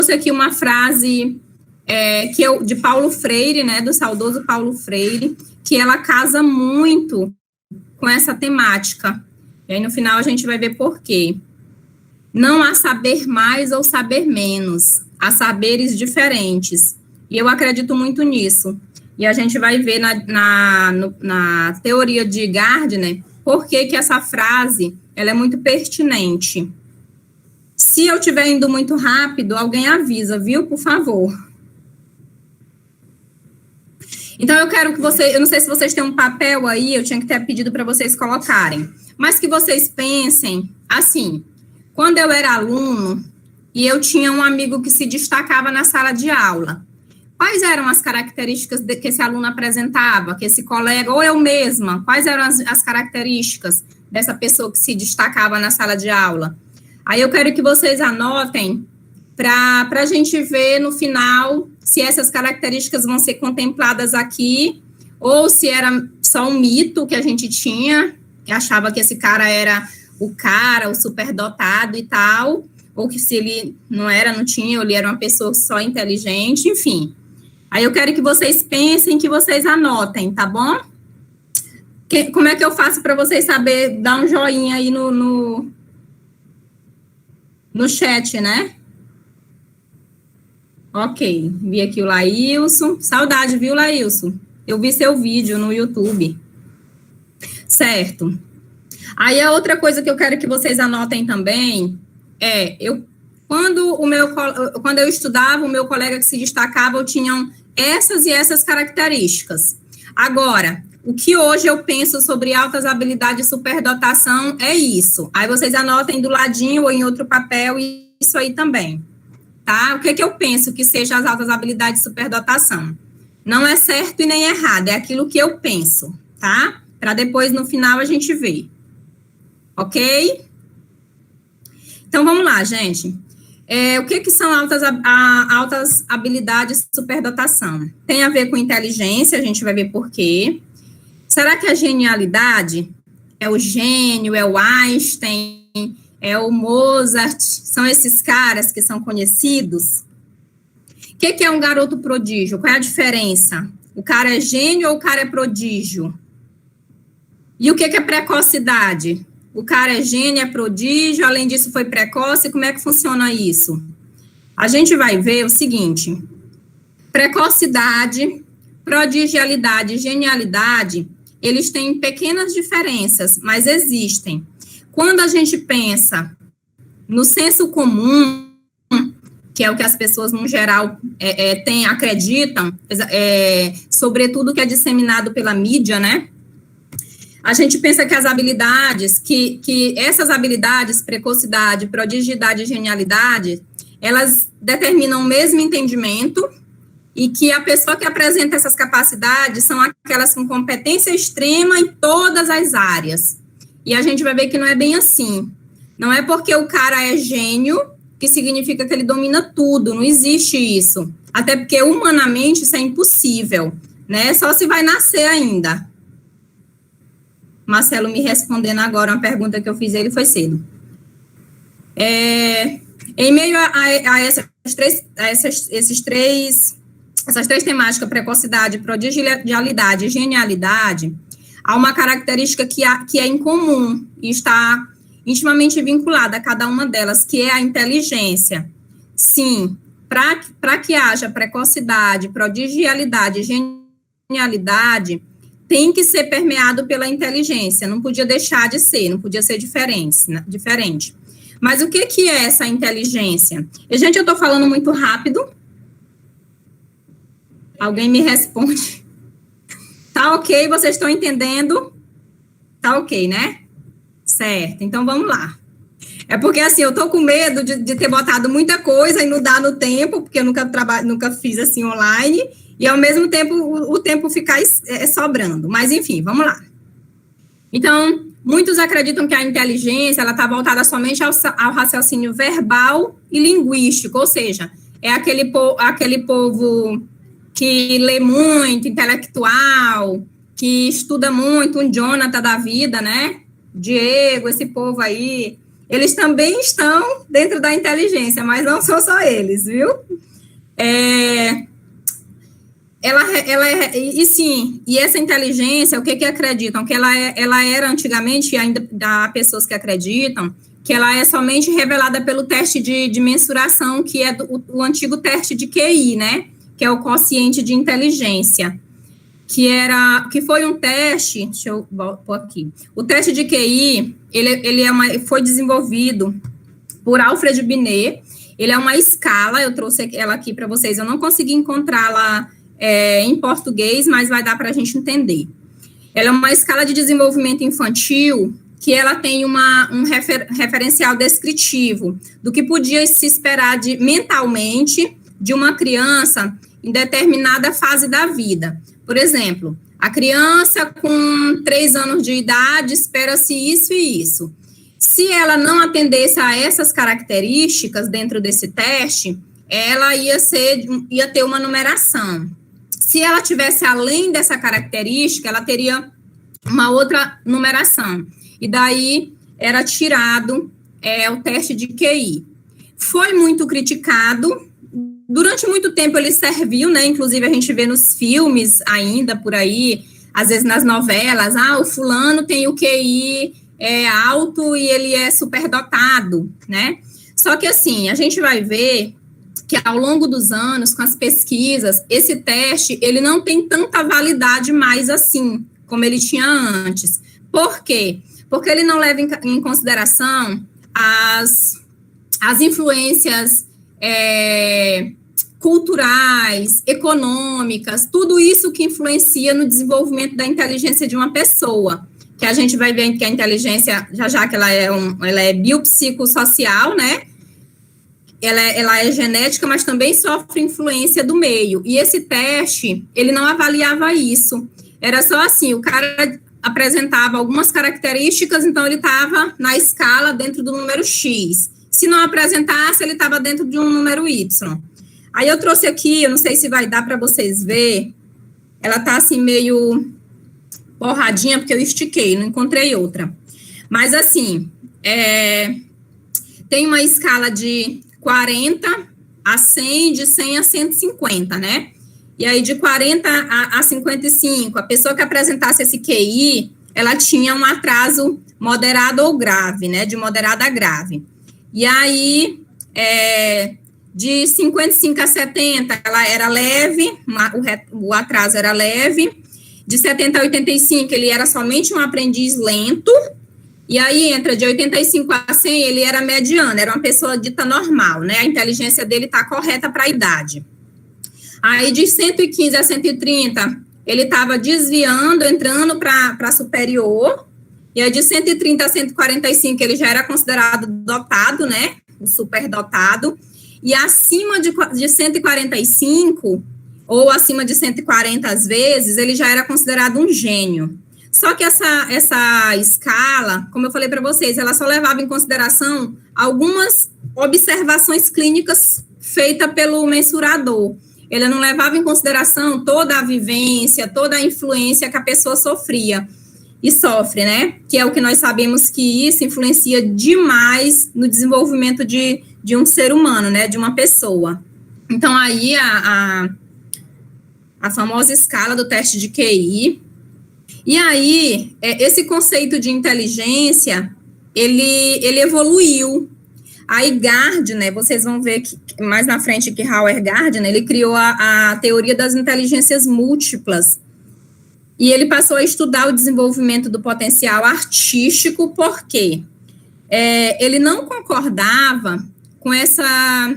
aqui uma frase de Paulo Freire, né, do saudoso Paulo Freire, que ela casa muito com essa temática. E aí, no final, a gente vai ver por quê. Não há saber mais ou saber menos, há saberes diferentes. E eu acredito muito nisso. E a gente vai ver na teoria de Gardner por que essa frase ela é muito pertinente. Se eu estiver indo muito rápido, alguém avisa, viu? Por favor. Então, eu quero que vocês... Eu não sei se vocês têm um papel aí, eu tinha que ter pedido para vocês colocarem. Mas que vocês pensem, assim, quando eu era aluno e eu tinha um amigo que se destacava na sala de aula, quais eram as características que esse aluno apresentava, que esse colega, ou eu mesma, quais eram as características dessa pessoa que se destacava na sala de aula? Aí eu quero que vocês anotem para a gente ver no final se essas características vão ser contempladas aqui, ou se era só um mito que a gente tinha, que achava que esse cara era o superdotado e tal, ou que se ele não tinha, ou ele era uma pessoa só inteligente, enfim. Aí eu quero que vocês pensem, que vocês anotem, tá bom? Como é que eu faço para vocês saber, dar um joinha aí no chat, né? Ok, vi aqui o Laílson. Saudade, viu, Laílson? Eu vi seu vídeo no YouTube. Certo. Aí a outra coisa que eu quero que vocês anotem também quando eu estudava, o meu colega que se destacava, tinham essas e essas características. Agora, o que hoje eu penso sobre altas habilidades e superdotação é isso. Aí vocês anotem do ladinho ou em outro papel isso aí também. Tá? O que eu penso que seja as altas habilidades e superdotação? Não é certo e nem errado, é aquilo que eu penso, tá? Para depois, no final, a gente ver. Ok? Então, vamos lá, gente. O que são altas habilidades e superdotação? Tem a ver com inteligência, a gente vai ver por quê. Será que a genialidade é o gênio, é o Einstein, é o Mozart, são esses caras que são conhecidos? O que é um garoto prodígio? Qual é a diferença? O cara é gênio ou o cara é prodígio? E o que é precocidade? O cara é gênio, é prodígio, além disso foi precoce, como é que funciona isso? A gente vai ver o seguinte: precocidade, prodigialidade e genialidade, eles têm pequenas diferenças, mas existem. Quando a gente pensa no senso comum, que é o que as pessoas, no geral, acreditam, sobretudo que é disseminado pela mídia, né? A gente pensa que as habilidades, que essas habilidades, precocidade, prodigialidade e genialidade, elas determinam o mesmo entendimento e que a pessoa que apresenta essas capacidades são aquelas com competência extrema em todas as áreas. E a gente vai ver que não é bem assim. Não é porque o cara é gênio que significa que ele domina tudo, não existe isso. Até porque, humanamente, isso é impossível, né? Só se vai nascer ainda. Marcelo me respondendo agora uma pergunta que eu fiz a ele, foi cedo. Em meio a essas três temáticas, precocidade, prodigialidade e genialidade, há uma característica que é incomum e está intimamente vinculada a cada uma delas, que é a inteligência. Sim, para que haja precocidade, prodigialidade e genialidade, tem que ser permeado pela inteligência, não podia deixar de ser, não podia ser diferente. Mas o que é essa inteligência? E, gente, eu estou falando muito rápido. Alguém me responde. Tá ok? Vocês estão entendendo? Tá ok, né? Certo, então vamos lá. É porque, assim, eu tô com medo de ter botado muita coisa e não dar no tempo, porque eu nunca fiz assim online, e ao mesmo tempo o tempo ficar sobrando. Mas, enfim, vamos lá. Então, muitos acreditam que a inteligência, ela está voltada somente ao raciocínio verbal e linguístico, ou seja, é aquele povo que lê muito, intelectual, que estuda muito, um Jonathan da vida, né? Diego, esse povo aí, eles também estão dentro da inteligência, mas não são só eles, viu? E essa inteligência, o que acreditam? Que ela era antigamente, e ainda há pessoas que acreditam, que ela é somente revelada pelo teste de mensuração, que é o antigo teste de QI, né? Que é o quociente de inteligência. Que foi um teste, deixa eu pôr aqui. O teste de QI, foi desenvolvido por Alfred Binet. Ele é uma escala, eu trouxe ela aqui para vocês, eu não consegui encontrá-la em português, mas vai dar para a gente entender. Ela é uma escala de desenvolvimento infantil que ela tem um referencial descritivo do que podia se esperar mentalmente de uma criança em determinada fase da vida. Por exemplo, a criança com 3 anos de idade espera-se isso e isso. Se ela não atendesse a essas características dentro desse teste, ela ia ter uma numeração. Se ela tivesse além dessa característica, ela teria uma outra numeração. E daí era tirado o teste de QI. Foi muito criticado. Durante muito tempo ele serviu, né? Inclusive a gente vê nos filmes ainda por aí, às vezes nas novelas, o fulano tem o QI alto e ele é superdotado, né? Só que assim, a gente vai ver que ao longo dos anos, com as pesquisas, esse teste, ele não tem tanta validade mais assim, como ele tinha antes. Por quê? Porque ele não leva em consideração as influências culturais, econômicas, tudo isso que influencia no desenvolvimento da inteligência de uma pessoa, que a gente vai ver que a inteligência, já que ela é biopsicossocial, né? Ela é genética, mas também sofre influência do meio. E esse teste, ele não avaliava isso. Era só assim, o cara apresentava algumas características, então ele estava na escala dentro do número X. Se não apresentasse, ele estava dentro de um número Y. Aí eu trouxe aqui, eu não sei se vai dar para vocês ver, ela está assim meio borradinha, porque eu estiquei, não encontrei outra. Mas assim, tem uma escala de 40 a 100, de 100 a 150, né? E aí de 40 a 55, a pessoa que apresentasse esse QI, ela tinha um atraso moderado ou grave, né? De moderado a grave. E aí, de 55 a 70, ela era leve, o atraso era leve. De 70 a 85, ele era somente um aprendiz lento. E aí, entra de 85 a 100, ele era mediano, era uma pessoa dita normal, né? A inteligência dele está correta para a idade. Aí, de 115 a 130, ele estava desviando, entrando para superior. E aí, de 130 a 145, ele já era considerado dotado, né? O superdotado. E acima de 145, ou acima de 140 às vezes, ele já era considerado um gênio. Só que essa escala, como eu falei para vocês, ela só levava em consideração algumas observações clínicas feitas pelo mensurador. Ele não levava em consideração toda a vivência, toda a influência que a pessoa sofria e sofre, né? Que é o que nós sabemos que isso influencia demais no desenvolvimento de um ser humano, né? De uma pessoa. Então, aí, a famosa escala do teste de QI. E aí, esse conceito de inteligência, ele evoluiu. Aí, Gardner, vocês vão ver que, mais na frente que Howard Gardner, ele criou a teoria das inteligências múltiplas. E ele passou a estudar o desenvolvimento do potencial artístico, porque ele não concordava com essa,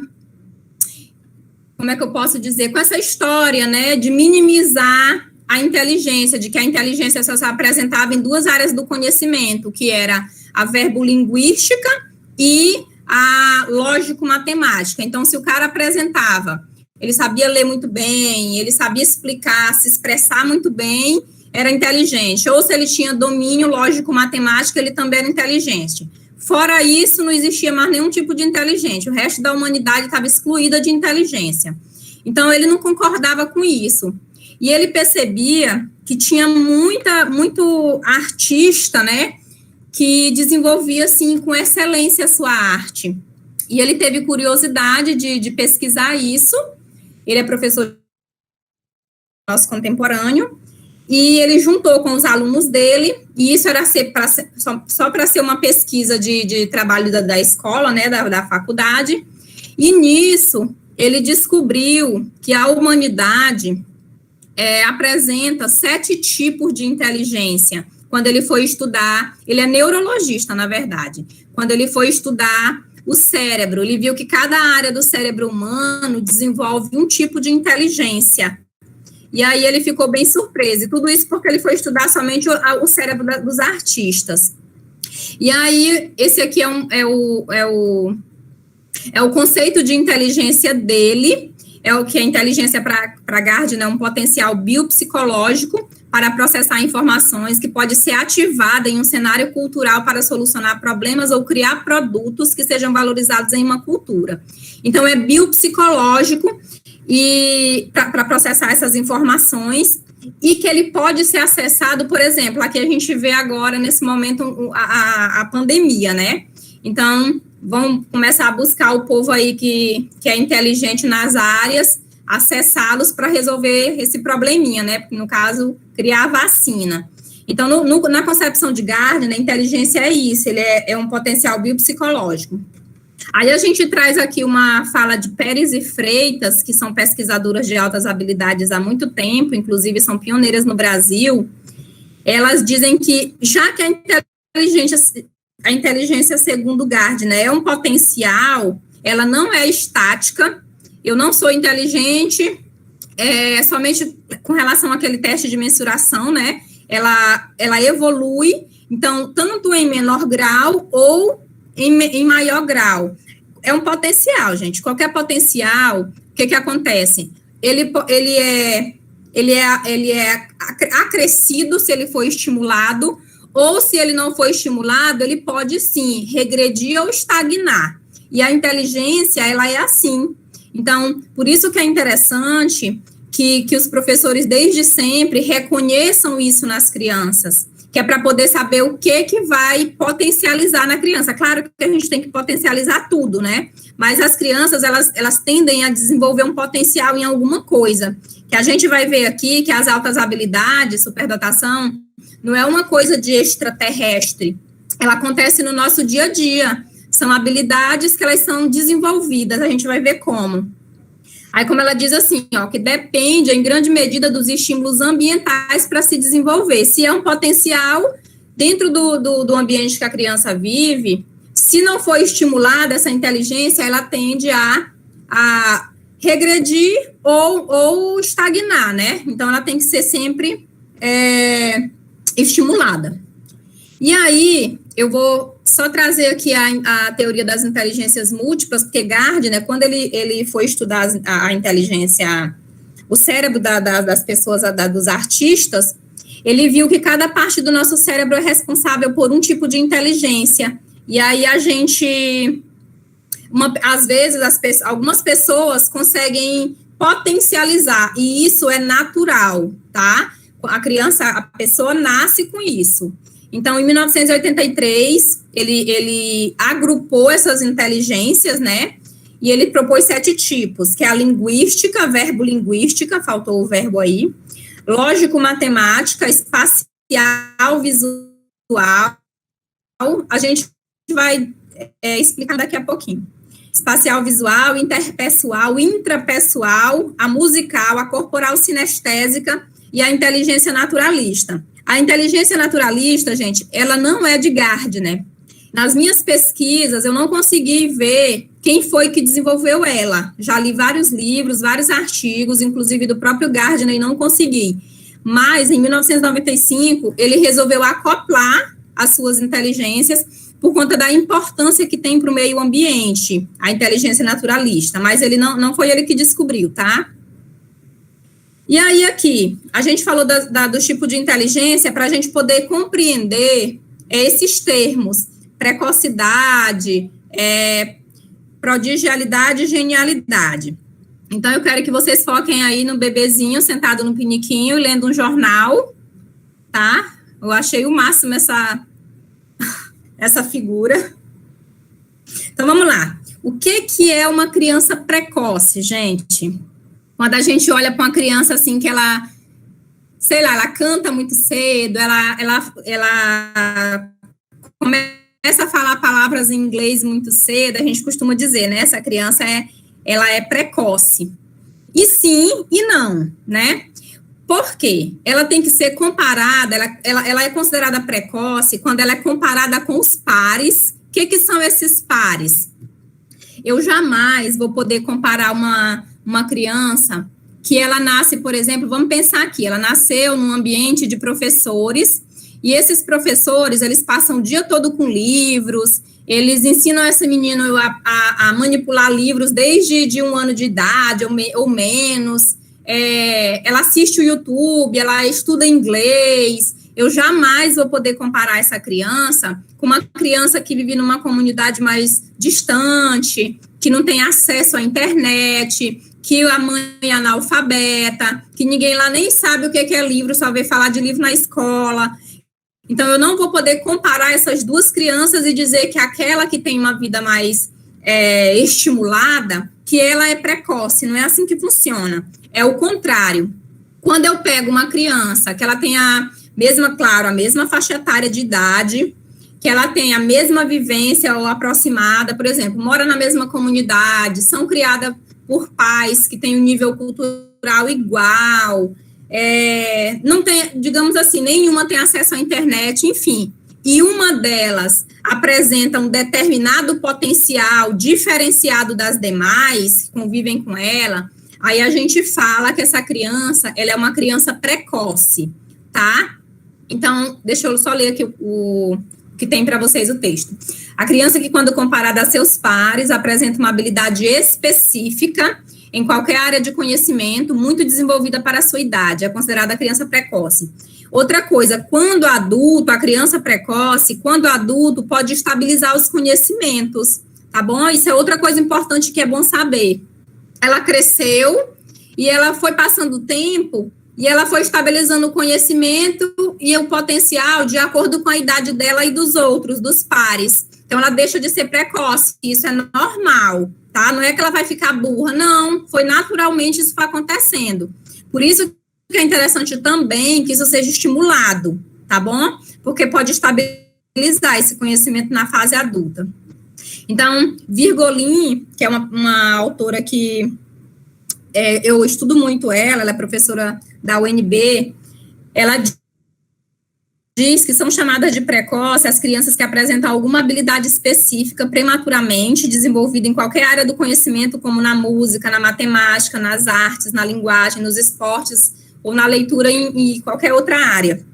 como é que eu posso dizer, com essa história, né, de minimizar a inteligência, de que a inteligência só se apresentava em 2 áreas do conhecimento, que era a verbolinguística e a lógico-matemática. Então, se o cara apresentava, ele sabia ler muito bem, ele sabia explicar, se expressar muito bem, era inteligente. Ou se ele tinha domínio lógico-matemático, ele também era inteligente. Fora isso, não existia mais nenhum tipo de inteligente. O resto da humanidade estava excluída de inteligência. Então, ele não concordava com isso. E ele percebia que tinha muito artista, né, que desenvolvia, assim, com excelência a sua arte. E ele teve curiosidade de pesquisar isso. Ele é professor nosso contemporâneo, e ele juntou com os alunos dele, e isso era só para ser uma pesquisa de trabalho da escola, né, da faculdade, e nisso ele descobriu que a humanidade apresenta 7 tipos de inteligência. Quando ele foi estudar, ele é neurologista, na verdade, quando ele foi estudar o cérebro, ele viu que cada área do cérebro humano desenvolve um tipo de inteligência. E aí ele ficou bem surpreso. E tudo isso porque ele foi estudar somente o cérebro dos artistas. E aí, esse aqui é o conceito de inteligência dele, é o que a inteligência para Gardner é um potencial biopsicológico para processar informações que pode ser ativada em um cenário cultural para solucionar problemas ou criar produtos que sejam valorizados em uma cultura. Então, é biopsicológico e para processar essas informações, e que ele pode ser acessado, por exemplo, aqui a gente vê agora, nesse momento, a pandemia, né? Então, vamos começar a buscar o povo aí que é inteligente nas áreas, acessá-los para resolver esse probleminha, né? Porque, no caso, criar a vacina. Então, na concepção de Gardner, a inteligência é isso, ele é um potencial biopsicológico. Aí a gente traz aqui uma fala de Pérez e Freitas, que são pesquisadoras de altas habilidades há muito tempo, inclusive são pioneiras no Brasil. Elas dizem que, já que a inteligência segundo Gardner é um potencial, ela não é estática. Eu não sou inteligente somente com relação àquele teste de mensuração, né? Ela evolui, então, tanto em menor grau ou em maior grau. É um potencial, gente. Qualquer potencial, o que acontece? Ele é acrescido se ele for estimulado, ou se ele não for estimulado, ele pode, sim, regredir ou estagnar. E a inteligência, ela é assim. Então, por isso que é interessante que os professores, desde sempre, reconheçam isso nas crianças, que é para poder saber o que vai potencializar na criança. Claro que a gente tem que potencializar tudo, né? Mas as crianças, elas tendem a desenvolver um potencial em alguma coisa, que a gente vai ver aqui, que as altas habilidades, superdotação, não é uma coisa de extraterrestre, ela acontece no nosso dia a dia, são habilidades que elas são desenvolvidas, a gente vai ver como. Aí, como ela diz assim, ó, que depende, em grande medida, dos estímulos ambientais para se desenvolver. Se é um potencial dentro do ambiente que a criança vive, se não for estimulada essa inteligência, ela tende a regredir ou estagnar, né? Então, ela tem que ser sempre estimulada. E aí, eu vou só trazer aqui a teoria das inteligências múltiplas, porque Gardner, quando ele foi estudar a inteligência, o cérebro das pessoas, dos artistas, ele viu que cada parte do nosso cérebro é responsável por um tipo de inteligência. E aí a gente, às vezes, algumas pessoas conseguem potencializar, e isso é natural, tá? A pessoa nasce com isso. Então, em 1983, ele agrupou essas inteligências, né? E ele propôs 7 tipos, que é a linguística, verbo-linguística, faltou o verbo aí, lógico-matemática, espacial, visual, a gente vai explicar daqui a pouquinho. Espacial, visual, interpessoal, intrapessoal, a musical, a corporal sinestésica e a inteligência naturalista. A inteligência naturalista, gente, ela não é de Gardner. Nas minhas pesquisas, eu não consegui ver quem foi que desenvolveu ela. Já li vários livros, vários artigos, inclusive do próprio Gardner, e não consegui. Mas, em 1995, ele resolveu acoplar as suas inteligências por conta da importância que tem para o meio ambiente, a inteligência naturalista. Mas ele não foi ele que descobriu, tá? E aí, aqui, a gente falou do tipo de inteligência para a gente poder compreender esses termos, precocidade, prodigialidade e genialidade. Então, eu quero que vocês foquem aí no bebezinho sentado no piniquinho, lendo um jornal, tá? Eu achei o máximo essa figura. Então, vamos lá. O que é uma criança precoce, gente? Quando a gente olha para uma criança assim que ela, sei lá, ela canta muito cedo, ela começa a falar palavras em inglês muito cedo, a gente costuma dizer, né? Essa criança ela é precoce. E sim e não, né? Por quê? Ela tem que ser comparada, ela é considerada precoce quando ela é comparada com os pares. O que são esses pares? Eu jamais vou poder comparar uma criança que ela nasce, por exemplo, vamos pensar aqui, ela nasceu num ambiente de professores, e esses professores, eles passam o dia todo com livros, eles ensinam essa menina a manipular livros desde de 1 ano de idade ou menos, ela assiste o YouTube, ela estuda inglês. Eu jamais vou poder comparar essa criança com uma criança que vive numa comunidade mais distante, que não tem acesso à internet, que a mãe é analfabeta, que ninguém lá nem sabe o que é livro, só vê falar de livro na escola. Então, eu não vou poder comparar essas duas crianças e dizer que aquela que tem uma vida mais estimulada, que ela é precoce. Não é assim que funciona. É o contrário. Quando eu pego uma criança que ela tem a mesma faixa etária de idade, que ela tem a mesma vivência ou aproximada, por exemplo, mora na mesma comunidade, são criadas por pais que têm um nível cultural igual, não tem, digamos assim, nenhuma tem acesso à internet, enfim, e uma delas apresenta um determinado potencial diferenciado das demais, que convivem com ela, aí a gente fala que essa criança, ela é uma criança precoce, tá? Então, deixa eu só ler aqui o que tem para vocês o texto. A criança que, quando comparada a seus pares, apresenta uma habilidade específica em qualquer área de conhecimento, muito desenvolvida para a sua idade, é considerada criança precoce. Outra coisa, quando adulto, a criança precoce, quando adulto, pode estabilizar os conhecimentos, tá bom? Isso é outra coisa importante que é bom saber. Ela cresceu e ela foi passando o tempo e ela foi estabilizando o conhecimento e o potencial de acordo com a idade dela e dos outros, dos pares. Então, ela deixa de ser precoce, isso é normal, tá? Não é que ela vai ficar burra, não, foi naturalmente isso foi acontecendo. Por isso que é interessante também que isso seja estimulado, tá bom? Porque pode estabilizar esse conhecimento na fase adulta. Então, Virgolin, que é uma autora que eu estudo muito ela é professora da UNB, ela diz que são chamadas de precoce as crianças que apresentam alguma habilidade específica prematuramente desenvolvida em qualquer área do conhecimento, como na música, na matemática, nas artes, na linguagem, nos esportes ou na leitura em qualquer outra área.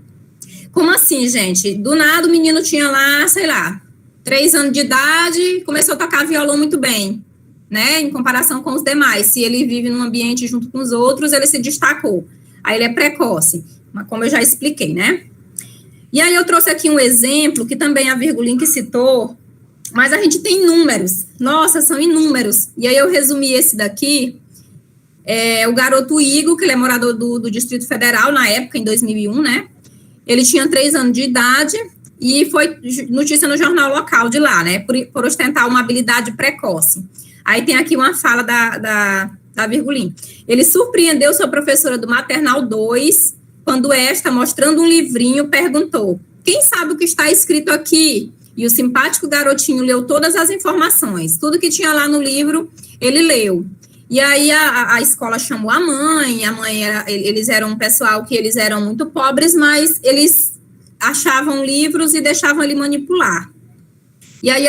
Como assim, gente? Do nada o menino tinha lá, sei lá, 3 anos de idade, começou a tocar violão muito bem, né, em comparação com os demais. Se ele vive num ambiente junto com os outros, ele se destacou. Aí ele é precoce, mas como eu já expliquei, né? E aí eu trouxe aqui um exemplo, que também a Virgulin que citou, mas a gente tem números. Nossa, são inúmeros. E aí eu resumi esse daqui, o garoto Igor, que ele é morador do Distrito Federal, na época, em 2001, né? Ele tinha 3 anos de idade e foi notícia no jornal local de lá, né? Por ostentar uma habilidade precoce. Aí tem aqui uma fala da Virgulin. Ele surpreendeu sua professora do Maternal 2, quando esta, mostrando um livrinho, perguntou: quem sabe o que está escrito aqui? E o simpático garotinho leu todas as informações. Tudo que tinha lá no livro, ele leu. E aí a escola chamou a mãe eles eram um pessoal que eles eram muito pobres, mas eles achavam livros e deixavam ele manipular. E aí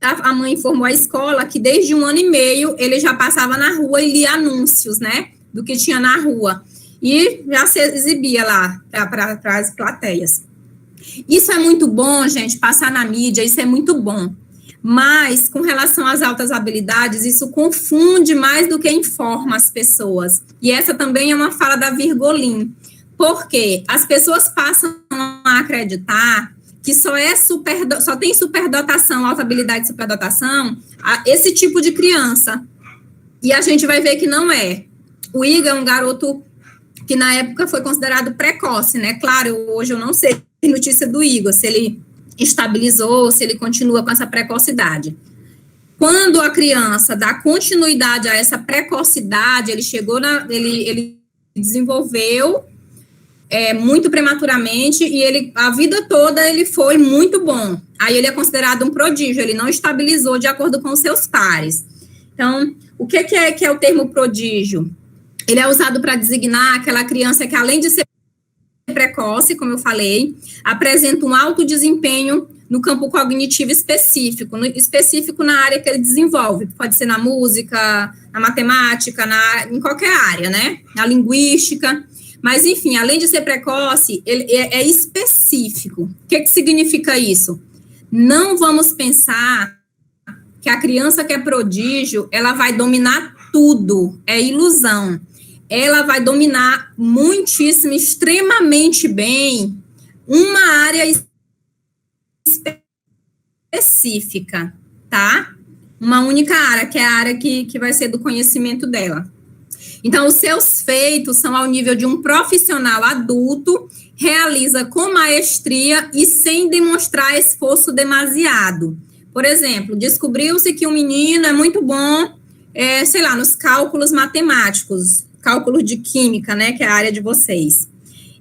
a mãe informou a escola que desde 1 ano e meio ele já passava na rua e lia anúncios, né, do que tinha na rua. E já se exibia lá para as plateias. Isso é muito bom, gente, passar na mídia, isso é muito bom. Mas, com relação às altas habilidades, isso confunde mais do que informa as pessoas. E essa também é uma fala da Virgolin. Porque as pessoas passam a acreditar que só tem superdotação, alta habilidade e superdotação, esse tipo de criança. E a gente vai ver que não é. O Igor é um garoto que na época foi considerado precoce, né? Claro, hoje eu não sei notícia do Igor, se ele estabilizou, se ele continua com essa precocidade. Quando a criança dá continuidade a essa precocidade, ele desenvolveu muito prematuramente e a vida toda ele foi muito bom. Aí ele é considerado um prodígio, ele não estabilizou de acordo com os seus pares. Então, o que é o termo prodígio? Ele é usado para designar aquela criança que, além de ser precoce, como eu falei, apresenta um alto desempenho no campo cognitivo específico na área que ele desenvolve. Pode ser na música, na matemática, em qualquer área, né? Na linguística. Mas, enfim, além de ser precoce, ele é específico. O que significa isso? Não vamos pensar que a criança que é prodígio, ela vai dominar tudo. É ilusão. Ela vai dominar muitíssimo, extremamente bem, uma área específica, tá? Uma única área, que é a área que vai ser do conhecimento dela. Então, os seus feitos são ao nível de um profissional adulto, realiza com maestria e sem demonstrar esforço demasiado. Por exemplo, descobriu-se que um menino é muito bom, nos cálculos matemáticos, cálculos de química, né, que é a área de vocês.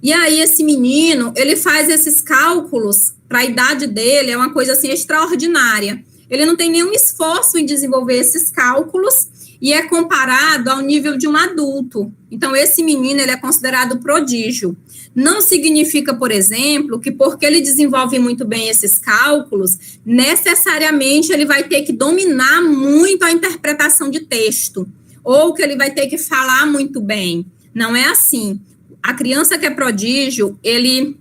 E aí, esse menino, ele faz esses cálculos, para a idade dele, é uma coisa, assim, extraordinária. Ele não tem nenhum esforço em desenvolver esses cálculos e é comparado ao nível de um adulto. Então, esse menino, ele é considerado prodígio. Não significa, por exemplo, que porque ele desenvolve muito bem esses cálculos, necessariamente ele vai ter que dominar muito a interpretação de texto, ou que ele vai ter que falar muito bem. Não é assim. A criança que é prodígio, ele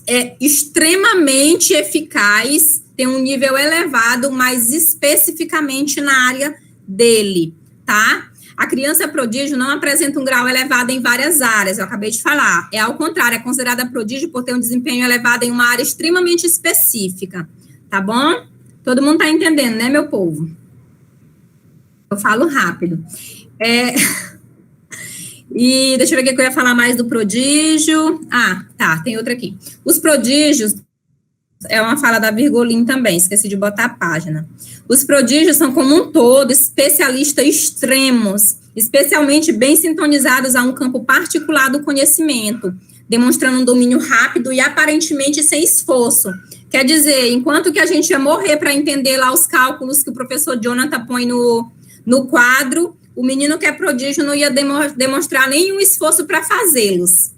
é extremamente eficaz, tem um nível elevado, mas especificamente na área dele, tá? A criança prodígio não apresenta um grau elevado em várias áreas, eu acabei de falar. É ao contrário, é considerada prodígio por ter um desempenho elevado em uma área extremamente específica, tá bom? Todo mundo tá entendendo, né, meu povo? Eu falo rápido. E deixa eu ver o que eu ia falar mais do prodígio. Tá, tem outra aqui. Os prodígios, é uma fala da Virgolin também, esqueci de botar a página. Os prodígios são, como um todo, especialistas extremos, especialmente bem sintonizados a um campo particular do conhecimento, demonstrando um domínio rápido e aparentemente sem esforço. Quer dizer, enquanto que a gente ia morrer para entender lá os cálculos que o professor Jonathan põe no quadro, o menino que é prodígio não ia demonstrar nenhum esforço para fazê-los.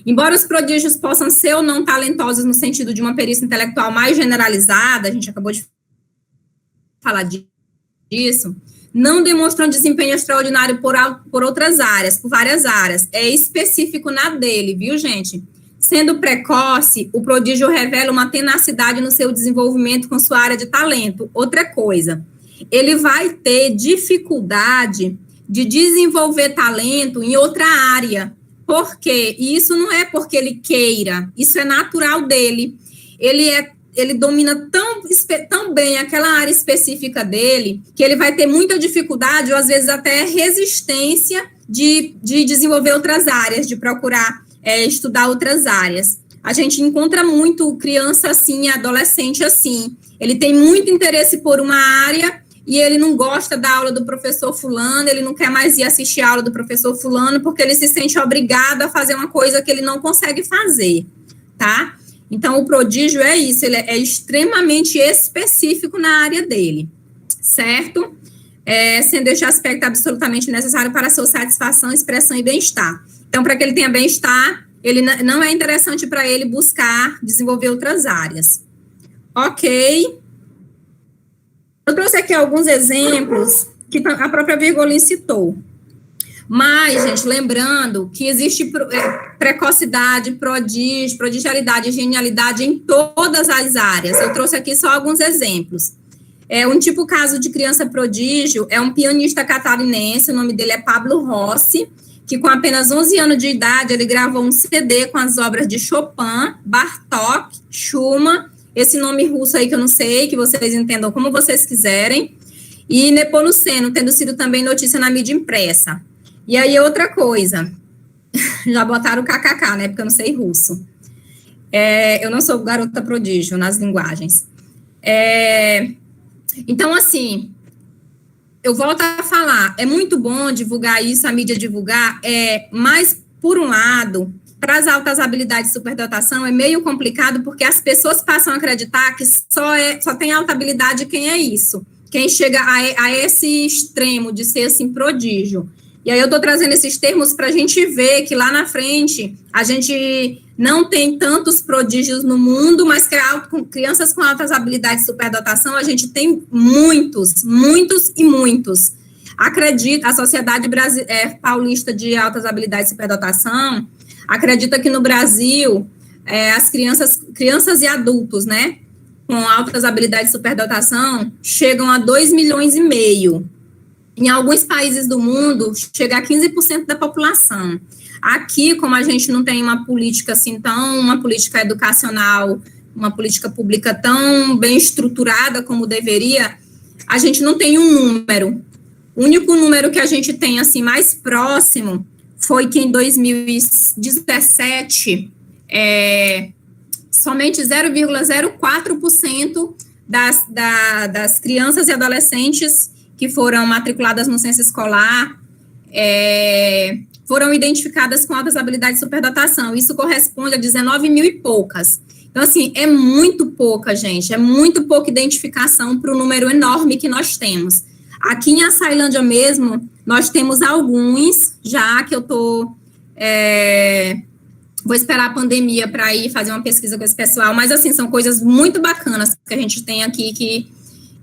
Embora os prodígios possam ser ou não talentosos no sentido de uma perícia intelectual mais generalizada, a gente acabou de falar disso, não demonstram desempenho extraordinário por outras áreas, por várias áreas. É específico na dele, viu, gente? Sendo precoce, o prodígio revela uma tenacidade no seu desenvolvimento com sua área de talento. Outra coisa, ele vai ter dificuldade de desenvolver talento em outra área. Por quê? E isso não é porque ele queira, isso é natural dele. Ele domina tão bem aquela área específica dele, que ele vai ter muita dificuldade, ou às vezes até resistência de desenvolver outras áreas, de procurar estudar outras áreas. A gente encontra muito criança assim, adolescente assim. Ele tem muito interesse por uma área e ele não gosta da aula do professor fulano, ele não quer mais ir assistir a aula do professor fulano, porque ele se sente obrigado a fazer uma coisa que ele não consegue fazer, tá? Então, o prodígio é isso, ele é extremamente específico na área dele, certo? Sendo este aspecto absolutamente necessário para a sua satisfação, expressão e bem-estar. Então, para que ele tenha bem-estar, ele não é interessante para ele buscar desenvolver outras áreas. Ok. Eu trouxe aqui alguns exemplos que a própria Virgolin citou. Mas, gente, lembrando que existe precocidade, prodígio, prodigialidade e genialidade em todas as áreas. Eu trouxe aqui só alguns exemplos. Um tipo caso de criança prodígio é um pianista catarinense, o nome dele é Pablo Rossi, que com apenas 11 anos de idade, ele gravou um CD com as obras de Chopin, Bartók, Schumann, esse nome russo aí que eu não sei, que vocês entendam como vocês quiserem, e Nepomuceno, tendo sido também notícia na mídia impressa. E aí, outra coisa, já botaram o KKK, né, porque eu não sei russo. Eu não sou garota prodígio nas linguagens. Então, assim, eu volto a falar, é muito bom divulgar isso, a mídia divulgar, mas, por um lado, para as altas habilidades de superdotação é meio complicado, porque as pessoas passam a acreditar que só tem alta habilidade quem é isso, quem chega a esse extremo de ser, assim, prodígio. E aí eu estou trazendo esses termos para a gente ver que lá na frente a gente não tem tantos prodígios no mundo, mas que crianças com altas habilidades de superdotação, a gente tem muitos e muitos. Acredito, a Sociedade Paulista de Altas Habilidades de Superdotação acredita que no Brasil as crianças e adultos, né, com altas habilidades de superdotação chegam a 2,5 milhões. Em alguns países do mundo, chega a 15% da população. Aqui, como a gente não tem uma política assim uma política educacional, uma política pública tão bem estruturada como deveria, a gente não tem um número. O único número que a gente tem, assim, mais próximo foi que em 2017, somente 0,04% das crianças e adolescentes que foram matriculadas no censo escolar, foram identificadas com altas habilidades de superdotação. Isso corresponde a 19 mil e poucas. Então, assim, é muito pouca, gente, é muito pouca identificação para o número enorme que nós temos. Aqui em Açailândia mesmo, nós temos alguns, já que eu vou esperar a pandemia para ir fazer uma pesquisa com esse pessoal, mas, assim, são coisas muito bacanas que a gente tem aqui, que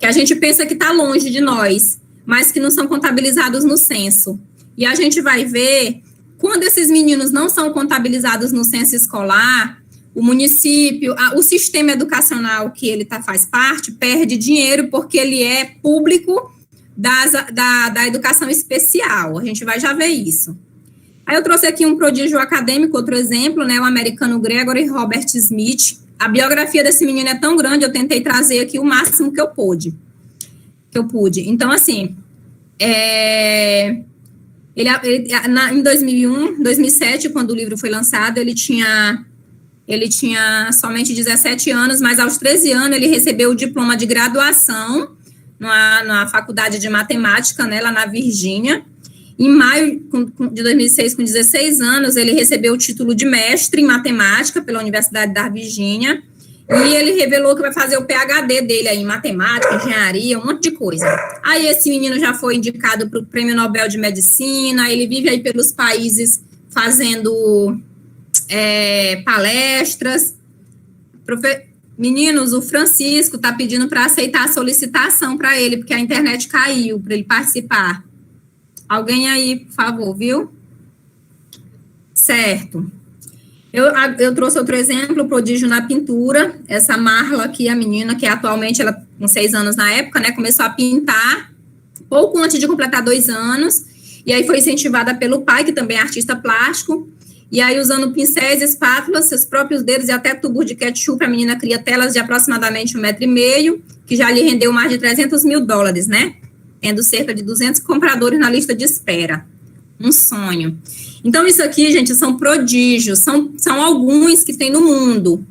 a gente pensa que está longe de nós, mas que não são contabilizados no censo. E a gente vai ver, quando esses meninos não são contabilizados no censo escolar, o município, o sistema educacional que ele faz parte, perde dinheiro porque ele é público da educação especial. A gente vai já ver isso. Aí eu trouxe aqui um prodígio acadêmico, outro exemplo, né, o americano Gregory Robert Smith. A biografia desse menino é tão grande, eu tentei trazer aqui o máximo que eu pude. Então, assim, em 2007, quando o livro foi lançado, ele tinha somente 17 anos, mas aos 13 anos ele recebeu o diploma de graduação na faculdade de matemática, né, lá na Virgínia. Em maio de 2006, com 16 anos, ele recebeu o título de mestre em matemática pela Universidade da Virgínia, e ele revelou que vai fazer o PhD dele aí em matemática, engenharia, um monte de coisa. Aí esse menino já foi indicado para o Prêmio Nobel de Medicina, ele vive aí pelos países fazendo palestras. Meninos, o Francisco está pedindo para aceitar a solicitação para ele, porque a internet caiu, para ele participar. Alguém aí, por favor, viu? Certo. Eu trouxe outro exemplo, o prodígio na pintura. Essa Marla aqui, a menina, que atualmente, ela com 6 anos na época, né, começou a pintar pouco antes de completar 2 anos, e aí foi incentivada pelo pai, que também é artista plástico, e aí usando pincéis, espátulas, seus próprios dedos e até tubos de ketchup, a menina cria telas de aproximadamente 1,5 metro, que já lhe rendeu mais de $300 mil, né? Tendo cerca de 200 compradores na lista de espera. Um sonho. Então, isso aqui, gente, são prodígios, são alguns que tem no mundo.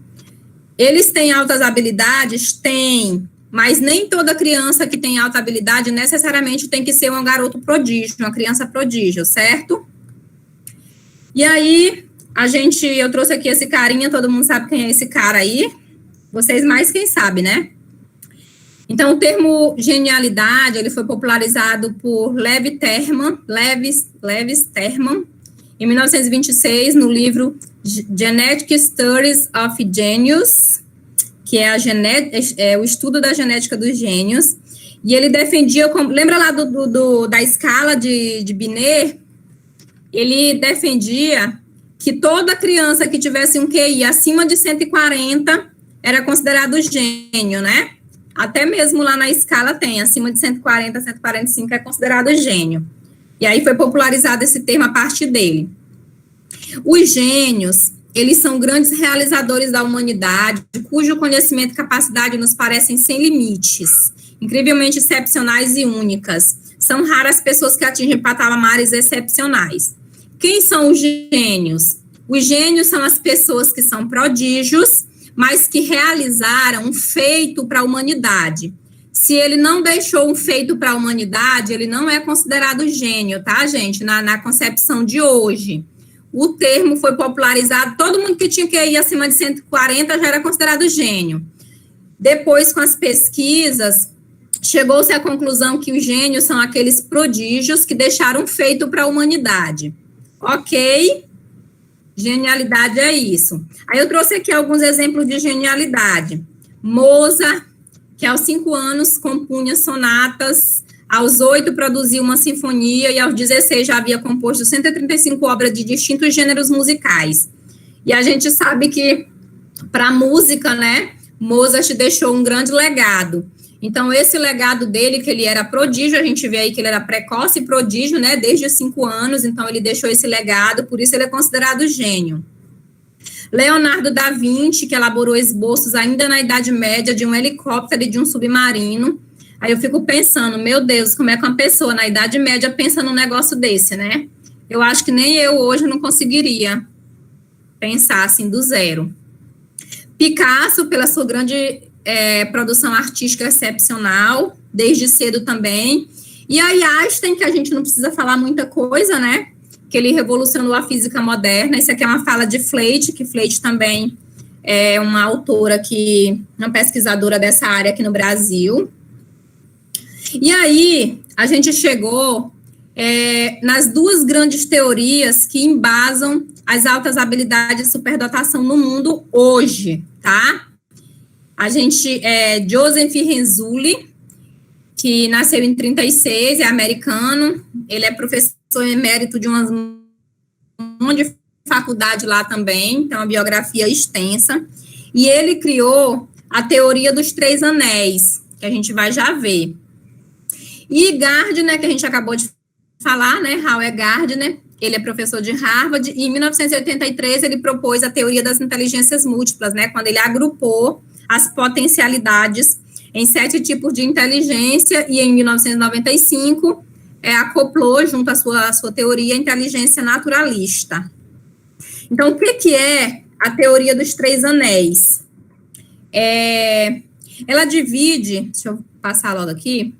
Eles têm altas habilidades? Tem, mas nem toda criança que tem alta habilidade necessariamente tem que ser um garoto prodígio, uma criança prodígio, certo? E aí, eu trouxe aqui esse carinha, todo mundo sabe quem é esse cara aí? Vocês mais quem sabe, né? Então, o termo genialidade, ele foi popularizado por Levi Terman, em 1926, no livro Genetic Studies of Genius, que é o estudo da genética dos gênios, e ele defendia, lembra lá da escala de Binet? Ele defendia que toda criança que tivesse um QI acima de 140 era considerado gênio, né? Até mesmo lá na escala tem, acima de 140, 145 é considerado gênio. E aí foi popularizado esse termo a partir dele. Os gênios, eles são grandes realizadores da humanidade, cujo conhecimento e capacidade nos parecem sem limites, incrivelmente excepcionais e únicas. São raras pessoas que atingem patamares excepcionais. Quem são os gênios? Os gênios são as pessoas que são prodígios, mas que realizaram um feito para a humanidade. Se ele não deixou um feito para a humanidade, ele não é considerado gênio, tá, gente? Na concepção de hoje. O termo foi popularizado, todo mundo que tinha QI acima de 140 já era considerado gênio. Depois, com as pesquisas, chegou-se à conclusão que os gênios são aqueles prodígios que deixaram feito para a humanidade. Ok? Genialidade é isso. Aí eu trouxe aqui alguns exemplos de genialidade. Mozart, que aos 5 anos compunha sonatas, aos 8 produziu uma sinfonia e aos 16 já havia composto 135 obras de distintos gêneros musicais. E a gente sabe que, para a música, né, Mozart deixou um grande legado. Então, esse legado dele, que ele era prodígio, a gente vê aí que ele era precoce e prodígio, né, desde os 5 anos, então ele deixou esse legado, por isso ele é considerado gênio. Leonardo da Vinci, que elaborou esboços ainda na Idade Média de um helicóptero e de um submarino. Aí eu fico pensando, meu Deus, como é que uma pessoa na Idade Média pensa num negócio desse, né? Eu acho que nem eu hoje não conseguiria pensar assim do zero. Picasso, pela sua grande produção artística excepcional, desde cedo também. E aí Einstein, que a gente não precisa falar muita coisa, né? Que ele revolucionou a física moderna. Isso aqui é uma fala de Fleite, que Fleite também é uma autora, uma pesquisadora dessa área aqui no Brasil. E aí, a gente chegou nas duas grandes teorias que embasam as altas habilidades de superdotação no mundo hoje, tá? A gente, Joseph Renzulli, que nasceu em 36, é americano, ele é professor emérito de uma de faculdade lá também, tem uma biografia extensa, e ele criou a teoria dos 3 anéis, que a gente vai já ver. E Gardner, que a gente acabou de falar, né, Howard Gardner, ele é professor de Harvard, e em 1983 ele propôs a teoria das inteligências múltiplas, né, quando ele agrupou as potencialidades em 7 tipos de inteligência, e em 1995 acoplou junto à sua teoria a inteligência naturalista. Então, o que é a teoria dos 3 anéis? Ela divide, deixa eu passar logo aqui,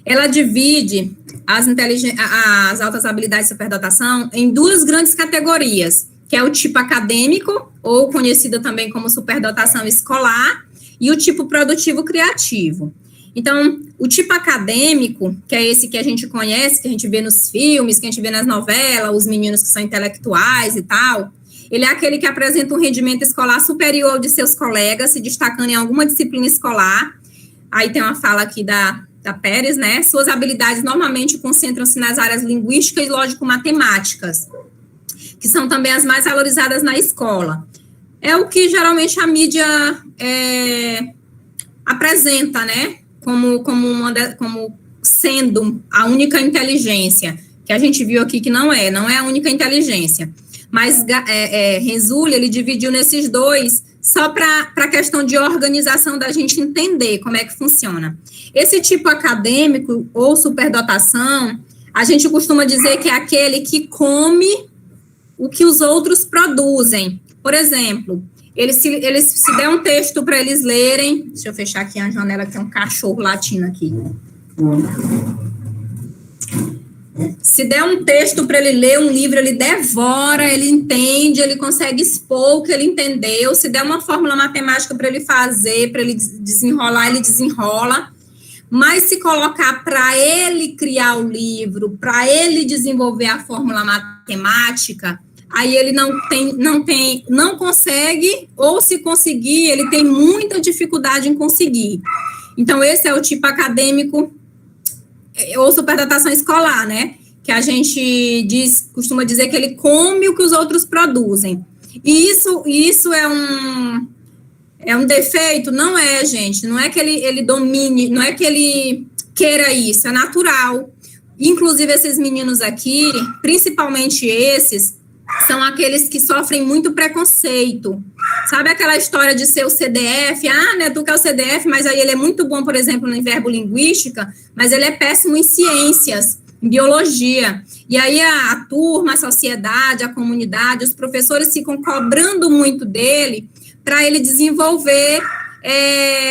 ela divide as altas habilidades de superdotação em 2 grandes categorias, que é o tipo acadêmico, ou conhecido também como superdotação escolar, e o tipo produtivo criativo. Então, o tipo acadêmico, que é esse que a gente conhece, que a gente vê nos filmes, que a gente vê nas novelas, os meninos que são intelectuais e tal, ele é aquele que apresenta um rendimento escolar superior ao de seus colegas, se destacando em alguma disciplina escolar. Aí tem uma fala aqui da Pérez, né? Suas habilidades normalmente concentram-se nas áreas linguísticas e lógico-matemáticas, que são também as mais valorizadas na escola. É o que geralmente a mídia apresenta, né? Como sendo a única inteligência, que a gente viu aqui que não é a única inteligência. Mas Renzulli, ele dividiu nesses 2 só para a questão de organização da gente entender como é que funciona. Esse tipo acadêmico ou superdotação, a gente costuma dizer que é aquele que come o que os outros produzem. Por exemplo, se der um texto para eles lerem, deixa eu fechar aqui a janela, que tem um cachorro latindo aqui. Se der um texto para ele ler, um livro, ele devora, ele entende, ele consegue expor o que ele entendeu. Se der uma fórmula matemática para ele fazer, para ele desenrolar, ele desenrola. Mas se colocar para ele criar o livro, para ele desenvolver a fórmula matemática, aí ele não consegue, ou se conseguir, ele tem muita dificuldade em conseguir. Então, esse é o tipo acadêmico ou superdotação escolar, né? Que a gente costuma dizer que ele come o que os outros produzem. E isso é um defeito? Não é, gente. Não é que ele domine, não é que ele queira isso, é natural. Inclusive, esses meninos aqui, principalmente esses, são aqueles que sofrem muito preconceito. Sabe aquela história de ser o CDF? Né, tu que é o CDF, mas aí ele é muito bom, por exemplo, em verbolinguística, mas ele é péssimo em ciências. em biologia. E aí a turma, a sociedade, a comunidade, os professores ficam cobrando muito dele para ele desenvolver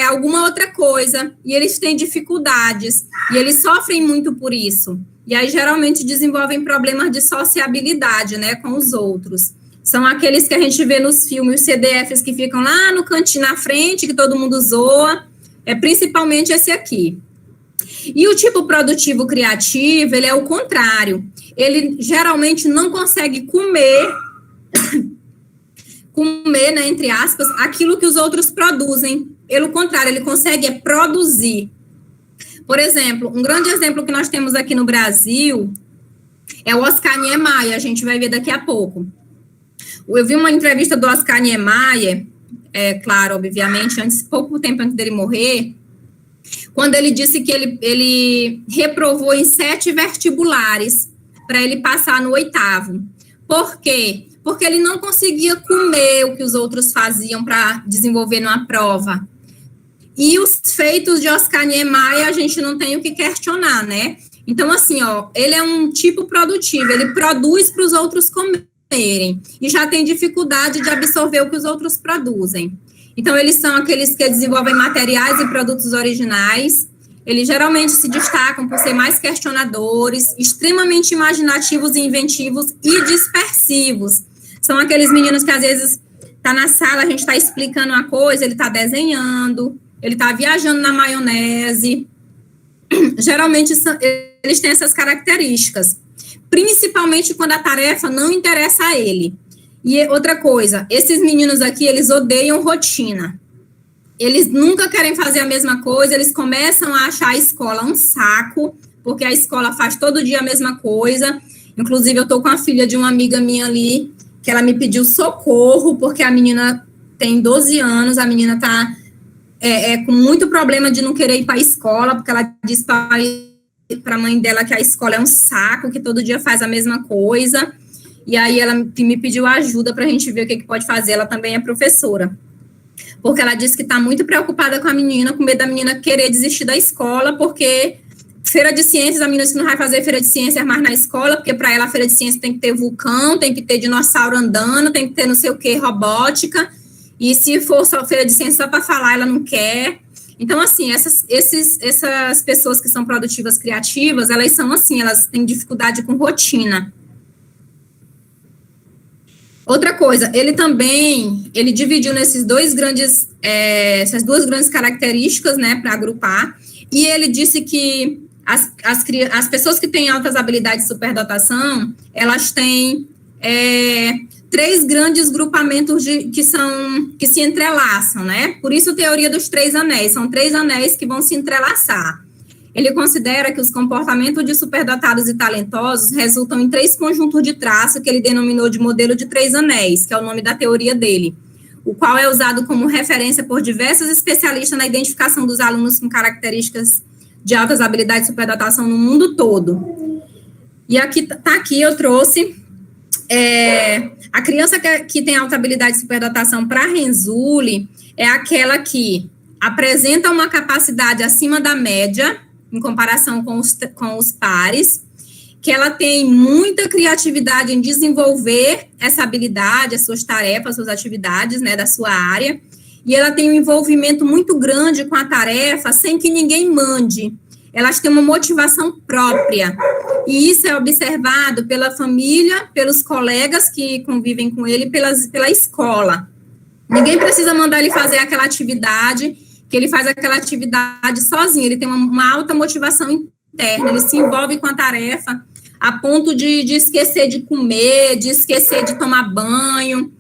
alguma outra coisa, e eles têm dificuldades, e eles sofrem muito por isso. E aí, geralmente, desenvolvem problemas de sociabilidade, né, com os outros. São aqueles que a gente vê nos filmes, os CDFs que ficam lá no cantinho na frente, que todo mundo zoa, principalmente esse aqui. E o tipo produtivo criativo, ele é o contrário. Ele geralmente não consegue comer, né, entre aspas, aquilo que os outros produzem. Pelo contrário, ele consegue produzir. Por exemplo, um grande exemplo que nós temos aqui no Brasil é o Oscar Niemeyer, a gente vai ver daqui a pouco. Eu vi uma entrevista do Oscar Niemeyer, claro, obviamente, pouco tempo antes dele morrer, quando ele disse que ele reprovou em 7 vestibulares para ele passar no 8º. Por quê? Porque ele não conseguia comer o que os outros faziam para desenvolver numa prova. E os feitos de Oscar Niemeyer a gente não tem o que questionar, né? Então, assim, ele é um tipo produtivo, ele produz para os outros comerem, e já tem dificuldade de absorver o que os outros produzem. Então, eles são aqueles que desenvolvem materiais e produtos originais, eles geralmente se destacam por ser mais questionadores, extremamente imaginativos e inventivos e dispersivos. São aqueles meninos que, às vezes, tá na sala, a gente está explicando uma coisa, ele está desenhando, ele está viajando na maionese. Geralmente, eles têm essas características, principalmente quando a tarefa não interessa a ele. E outra coisa, esses meninos aqui, eles odeiam rotina. Eles nunca querem fazer a mesma coisa, eles começam a achar a escola um saco, porque a escola faz todo dia a mesma coisa. Inclusive, eu estou com a filha de uma amiga minha ali, que ela me pediu socorro, porque a menina tem 12 anos, a menina está com muito problema de não querer ir para a escola, porque ela disse para a mãe dela que a escola é um saco, que todo dia faz a mesma coisa, e aí ela me pediu ajuda para a gente ver o que pode fazer. Ela também é professora, porque ela disse que está muito preocupada com a menina, com medo da menina querer desistir da escola, porque feira de ciências, a menina disse que não vai fazer feira de ciências mais na escola, porque para ela a feira de ciências tem que ter vulcão, tem que ter dinossauro andando, tem que ter não sei o que, robótica, e se for só feira de ciências só para falar, ela não quer. Então, assim, essas pessoas que são produtivas criativas, elas são assim, elas têm dificuldade com rotina. Outra coisa, ele dividiu essas duas grandes características, né, para agrupar, e ele disse que as pessoas que têm altas habilidades de superdotação, elas têm 3 grandes grupamentos que se entrelaçam, né? Por isso a teoria dos 3 anéis, são 3 anéis que vão se entrelaçar. Ele considera que os comportamentos de superdotados e talentosos resultam em 3 conjuntos de traços que ele denominou de modelo de 3 anéis, que é o nome da teoria dele, o qual é usado como referência por diversos especialistas na identificação dos alunos com características de altas habilidades de superdotação no mundo todo. E aqui eu trouxe a criança que tem alta habilidade de superdotação para Renzulli é aquela que apresenta uma capacidade acima da média em comparação com os pares, que ela tem muita criatividade em desenvolver essa habilidade, as suas tarefas, as suas atividades, né, da sua área, e ela tem um envolvimento muito grande com a tarefa sem que ninguém mande. Elas têm uma motivação própria, e isso é observado pela família, pelos colegas que convivem com ele, pela escola. Ninguém precisa mandar ele fazer aquela atividade, que ele faz aquela atividade sozinho, ele tem uma alta motivação interna, ele se envolve com a tarefa a ponto de esquecer de comer, de esquecer de tomar banho.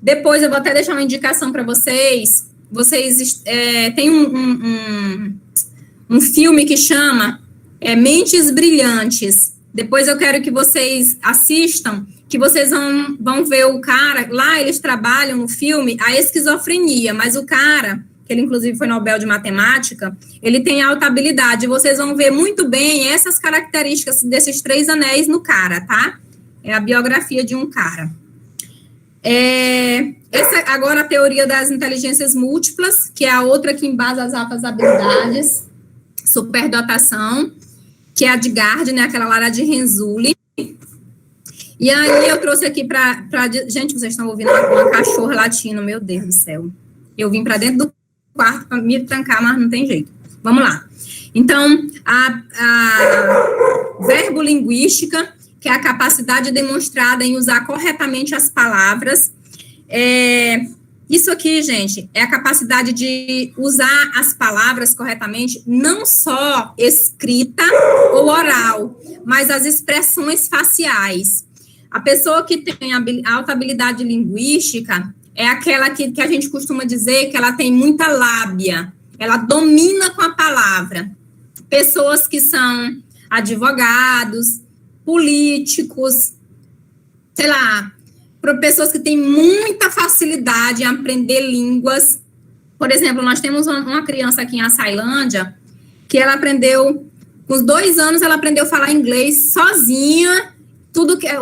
Depois eu vou até deixar uma indicação para vocês. Vocês têm um filme que chama Mentes Brilhantes. Depois eu quero que vocês assistam, que vocês vão ver o cara, lá eles trabalham no filme a esquizofrenia, mas o cara, que ele inclusive foi Nobel de Matemática, ele tem alta habilidade, vocês vão ver muito bem essas características desses 3 anéis no cara, tá? É a biografia de um cara. Agora a teoria das inteligências múltiplas, que é a outra que embasa as altas habilidades, superdotação. que é a de Gardner, aquela lá de Renzulli. E aí eu trouxe aqui para... Gente, vocês estão ouvindo uma cachorra latindo, meu Deus do céu. Eu vim para dentro do quarto para me trancar, mas não tem jeito. Vamos lá. Então, a verbolinguística, que é a capacidade demonstrada em usar corretamente as palavras. Isso aqui, gente, é a capacidade de usar as palavras corretamente, não só escrita ou oral, mas as expressões faciais. A pessoa que tem alta habilidade linguística é aquela que a gente costuma dizer que ela tem muita lábia, ela domina com a palavra. Pessoas que são advogados, políticos, sei lá, para pessoas que têm muita facilidade em aprender línguas. Por exemplo, nós temos uma criança aqui em Açailândia que ela aprendeu, com os 2 anos, ela aprendeu a falar inglês sozinha.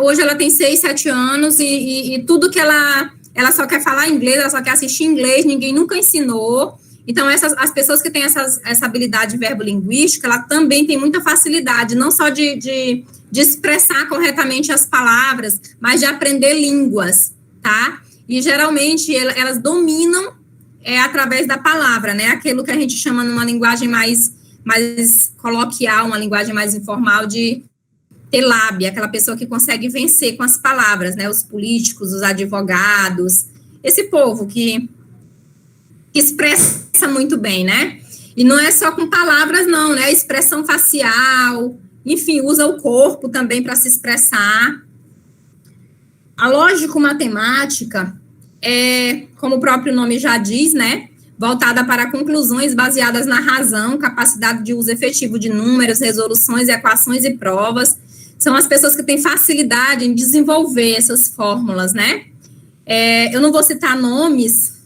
Hoje ela tem 6, 7 anos e tudo que ela só quer falar inglês, ela só quer assistir inglês, ninguém nunca ensinou. Então, as pessoas que têm essa habilidade verbolinguística, ela também tem muita facilidade, não só de expressar corretamente as palavras, mas de aprender línguas, tá? E, geralmente, elas dominam através da palavra, né? Aquilo que a gente chama numa linguagem mais coloquial, uma linguagem mais informal de ter lábia, aquela pessoa que consegue vencer com as palavras, né? Os políticos, os advogados, esse povo que expressa muito bem, né? E não é só com palavras, não, né? Expressão facial, enfim, usa o corpo também para se expressar. A lógico-matemática é, como o próprio nome já diz, né? Voltada para conclusões baseadas na razão, capacidade de uso efetivo de números, resoluções, equações e provas. São as pessoas que têm facilidade em desenvolver essas fórmulas, né? Eu não vou citar nomes,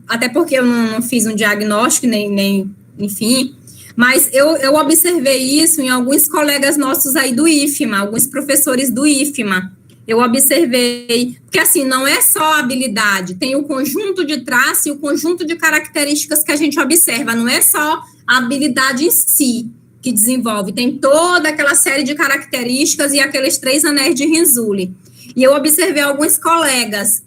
até porque eu não fiz um diagnóstico, nem enfim, mas eu observei isso em alguns colegas nossos aí do IFMA, alguns professores do IFMA. Eu observei, porque assim, não é só a habilidade, tem o conjunto de traços e o conjunto de características que a gente observa, não é só a habilidade em si que desenvolve, tem toda aquela série de características e aqueles 3 anéis de Renzulli. E eu observei alguns colegas,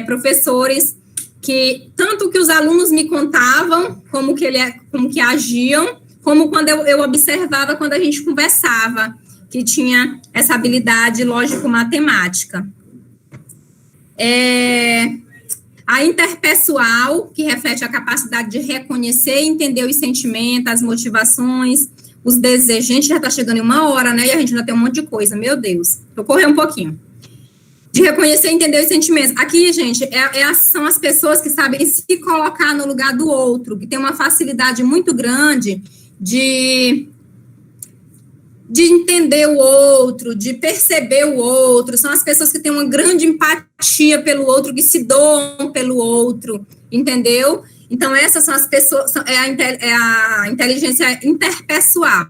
professores, que tanto que os alunos me contavam como que agiam, como quando eu observava quando a gente conversava, que tinha essa habilidade lógico-matemática. A interpessoal, que reflete a capacidade de reconhecer e entender os sentimentos, as motivações, os desejos. Gente, já está chegando em 1 hora, né? E a gente já tem um monte de coisa, meu Deus. Vou correr um pouquinho. De reconhecer e entender os sentimentos. Aqui, gente, são as pessoas que sabem se colocar no lugar do outro, que tem uma facilidade muito grande de entender o outro, de perceber o outro, são as pessoas que têm uma grande empatia pelo outro, que se doam pelo outro, entendeu? Então, essas são as pessoas, a inteligência interpessoal.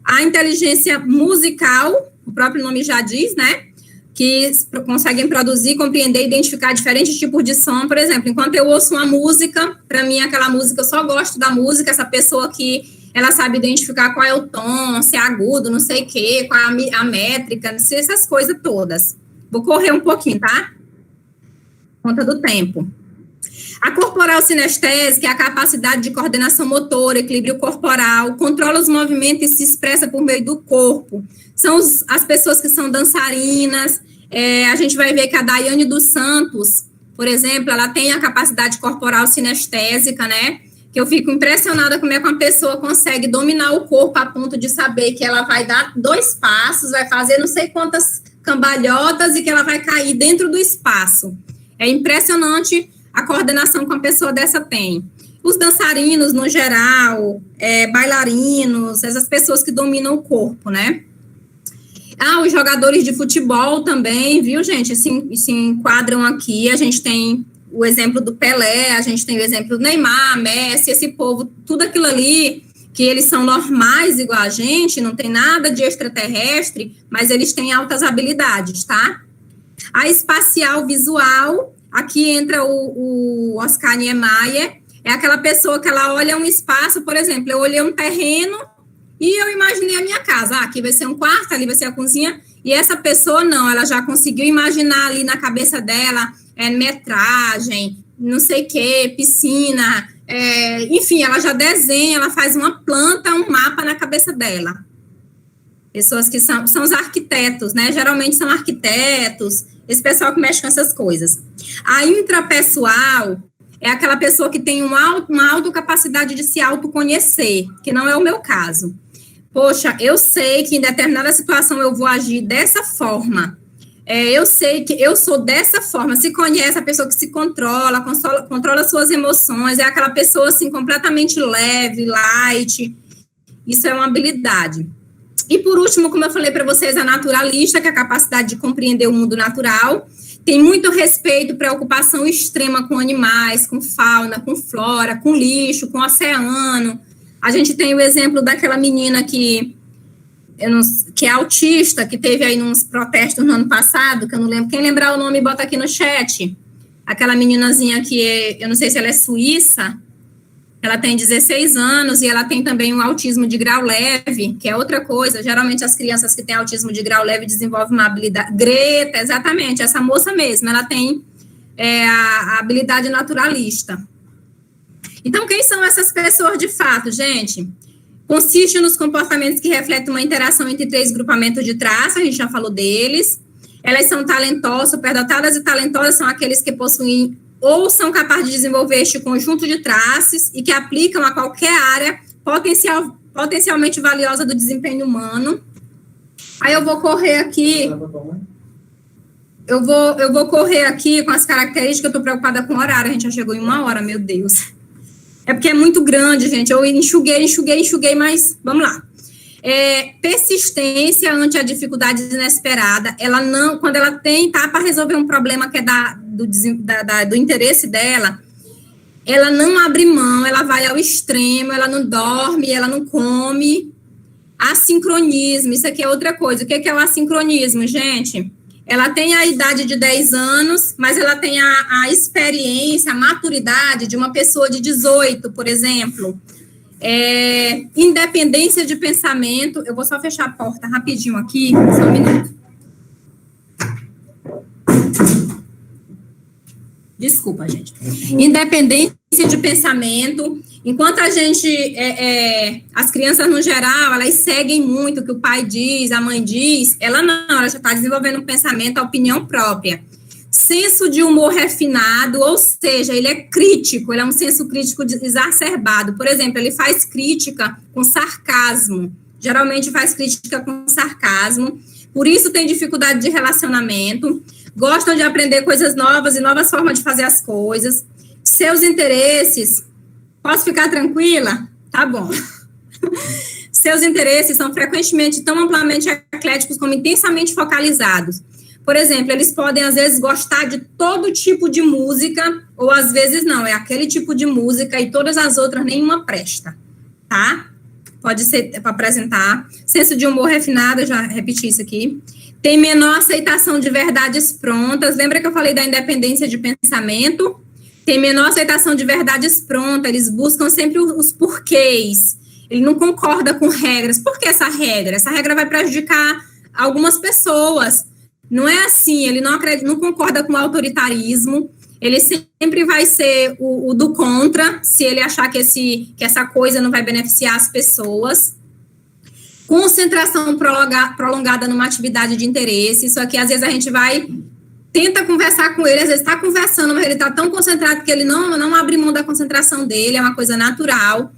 A inteligência musical, o próprio nome já diz, né? Que conseguem produzir, compreender, identificar diferentes tipos de som. Por exemplo, enquanto eu ouço uma música, para mim, aquela música, eu só gosto da música, essa pessoa que ela sabe identificar qual é o tom, se é agudo, não sei o quê, qual é a métrica, não sei, essas coisas todas. Vou correr um pouquinho, tá? Por conta do tempo. A corporal sinestésica é a capacidade de coordenação motora, equilíbrio corporal, controla os movimentos e se expressa por meio do corpo. São as pessoas que são dançarinas. A gente vai ver que a Daiane dos Santos, por exemplo, ela tem a capacidade corporal sinestésica, né? Que eu fico impressionada como é que uma pessoa consegue dominar o corpo a ponto de saber que ela vai dar 2 passos, vai fazer não sei quantas cambalhotas e que ela vai cair dentro do espaço. É impressionante a coordenação que uma pessoa dessa tem. Os dançarinos, no geral, bailarinos, essas pessoas que dominam o corpo, né? Os jogadores de futebol também, viu, gente? Se enquadram aqui. A gente tem o exemplo do Pelé, a gente tem o exemplo do Neymar, Messi, esse povo, tudo aquilo ali, que eles são normais igual a gente, não tem nada de extraterrestre, mas eles têm altas habilidades, tá? A espacial visual, aqui entra o Oscar Niemeyer, é aquela pessoa que ela olha um espaço, por exemplo, eu olhei um terreno E eu imaginei a minha casa, aqui vai ser um quarto, ali vai ser a cozinha, e essa pessoa não, ela já conseguiu imaginar ali na cabeça dela, metragem, não sei o que, piscina, enfim, ela já desenha, ela faz uma planta, um mapa na cabeça dela. Pessoas que são os arquitetos, né? Geralmente são arquitetos, esse pessoal que mexe com essas coisas. A intrapessoal é aquela pessoa que tem uma autocapacidade de se autoconhecer, que não é o meu caso. Poxa, eu sei que em determinada situação eu vou agir dessa forma. Eu sei que eu sou dessa forma. Se conhece a pessoa que se controla suas emoções, é aquela pessoa, assim, completamente leve, light. Isso é uma habilidade. E, por último, como eu falei para vocês, a naturalista, que é a capacidade de compreender o mundo natural. Tem muito respeito, preocupação extrema com animais, com fauna, com flora, com lixo, com oceano. A gente tem o exemplo daquela menina que é autista, que teve aí uns protestos no ano passado, que eu não lembro. Quem lembrar o nome, bota aqui no chat. Aquela meninazinha que, eu não sei se ela é suíça, ela tem 16 anos e ela tem também um autismo de grau leve, que é outra coisa. Geralmente as crianças que têm autismo de grau leve desenvolvem uma habilidade. Greta, exatamente, essa moça mesmo, ela tem a habilidade naturalista. Então, quem são essas pessoas de fato, gente? Consiste nos comportamentos que refletem uma interação entre 3 grupamentos de traços, a gente já falou deles. Elas são talentosas, superdotadas e talentosas são aqueles que possuem ou são capazes de desenvolver este conjunto de traços e que aplicam a qualquer área potencialmente valiosa do desempenho humano. Aí eu vou correr aqui. Eu vou correr aqui com as características, eu estou preocupada com o horário, a gente já chegou em 1 hora, meu Deus. É porque é muito grande, gente. Eu enxuguei, mas vamos lá. Persistência ante a dificuldade inesperada. Ela não, quando ela tá para resolver um problema que é do interesse dela, ela não abre mão, ela vai ao extremo, ela não dorme, ela não come. Assincronismo, isso aqui é outra coisa. O que é o assincronismo, gente? Ela tem a idade de 10 anos, mas ela tem a experiência, a maturidade de uma pessoa de 18, por exemplo. Independência de pensamento. Eu vou só fechar a porta rapidinho aqui, só um minuto. Desculpa, gente. Independência de pensamento. Enquanto a gente, as crianças no geral, elas seguem muito o que o pai diz, a mãe diz, ela não, ela já está desenvolvendo um pensamento, a opinião própria. Senso de humor refinado, ou seja, ele é crítico, ele é um senso crítico exacerbado. Por exemplo, ele faz crítica com sarcasmo, geralmente faz crítica com sarcasmo, por isso tem dificuldade de relacionamento, gostam de aprender coisas novas e novas formas de fazer as coisas. Seus interesses, posso ficar tranquila? Tá bom. Seus interesses são frequentemente tão amplamente ecléticos como intensamente focalizados. Por exemplo, eles podem, às vezes, gostar de todo tipo de música, ou às vezes não, é aquele tipo de música e todas as outras nenhuma presta, tá? Pode ser para apresentar. Senso de humor refinado, eu já repeti isso aqui. Tem menor aceitação de verdades prontas. Lembra que eu falei da independência de pensamento? Tem menor aceitação de verdades prontas, eles buscam sempre os porquês. Ele não concorda com regras. Por que essa regra? Essa regra vai prejudicar algumas pessoas. Não é assim, ele não concorda com o autoritarismo, ele sempre vai ser o do contra, se ele achar que essa coisa não vai beneficiar as pessoas. Concentração prolongada numa atividade de interesse, isso aqui às vezes a gente tenta conversar com ele, às vezes está conversando, mas ele está tão concentrado que ele não abre mão da concentração dele, é uma coisa natural.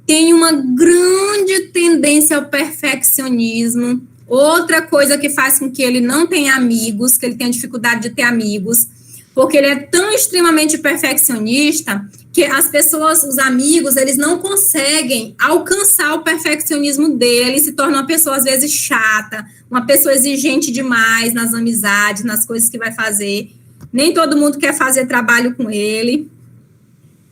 Tem uma grande tendência ao perfeccionismo. Outra coisa que faz com que ele não tenha amigos, que ele tenha dificuldade de ter amigos, porque ele é tão extremamente perfeccionista que as pessoas, os amigos, eles não conseguem alcançar o perfeccionismo dele, ele se torna uma pessoa, às vezes, chata, uma pessoa exigente demais nas amizades, nas coisas que vai fazer. Nem todo mundo quer fazer trabalho com ele.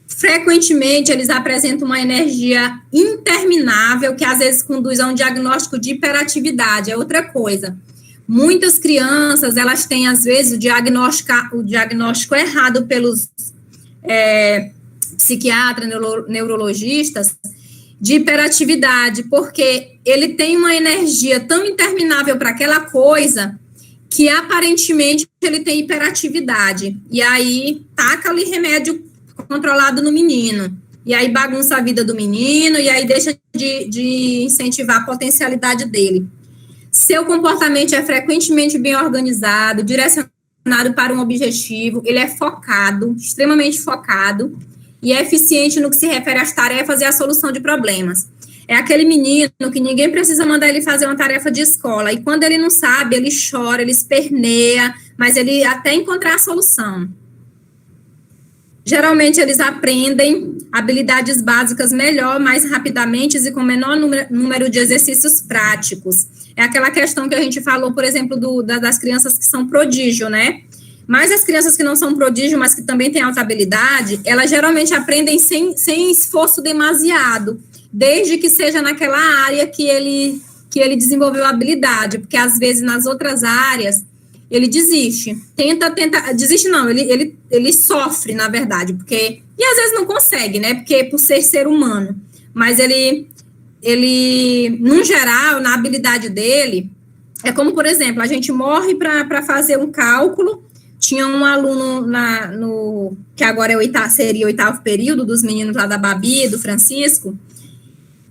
Frequentemente, eles apresentam uma energia interminável, que às vezes conduz a um diagnóstico de hiperatividade, é outra coisa. Muitas crianças, elas têm, às vezes, o diagnóstico errado pelos psiquiatras, neurologistas, de hiperatividade, porque ele tem uma energia tão interminável para aquela coisa que aparentemente ele tem hiperatividade. E aí taca ali remédio controlado no menino. E aí bagunça a vida do menino, e aí deixa de incentivar a potencialidade dele. Seu comportamento é frequentemente bem organizado, direcionado para um objetivo, ele é focado, extremamente focado, e é eficiente no que se refere às tarefas e à solução de problemas. É aquele menino que ninguém precisa mandar ele fazer uma tarefa de escola, e quando ele não sabe, ele chora, ele esperneia, mas ele até encontrar a solução. Geralmente, eles aprendem habilidades básicas melhor, mais rapidamente e com menor número de exercícios práticos. É aquela questão que a gente falou, por exemplo, das crianças que são prodígio, né? Mas as crianças que não são prodígio, mas que também têm alta habilidade, elas geralmente aprendem sem esforço demasiado, desde que seja naquela área que ele desenvolveu a habilidade, porque às vezes nas outras áreas ele desiste, desiste não, ele sofre, na verdade, porque, e às vezes não consegue, né, porque por ser humano, mas ele, no geral, na habilidade dele, é como, por exemplo, a gente morre para fazer um cálculo, tinha um aluno que agora seria o 8º período, dos meninos lá da Babi, do Francisco,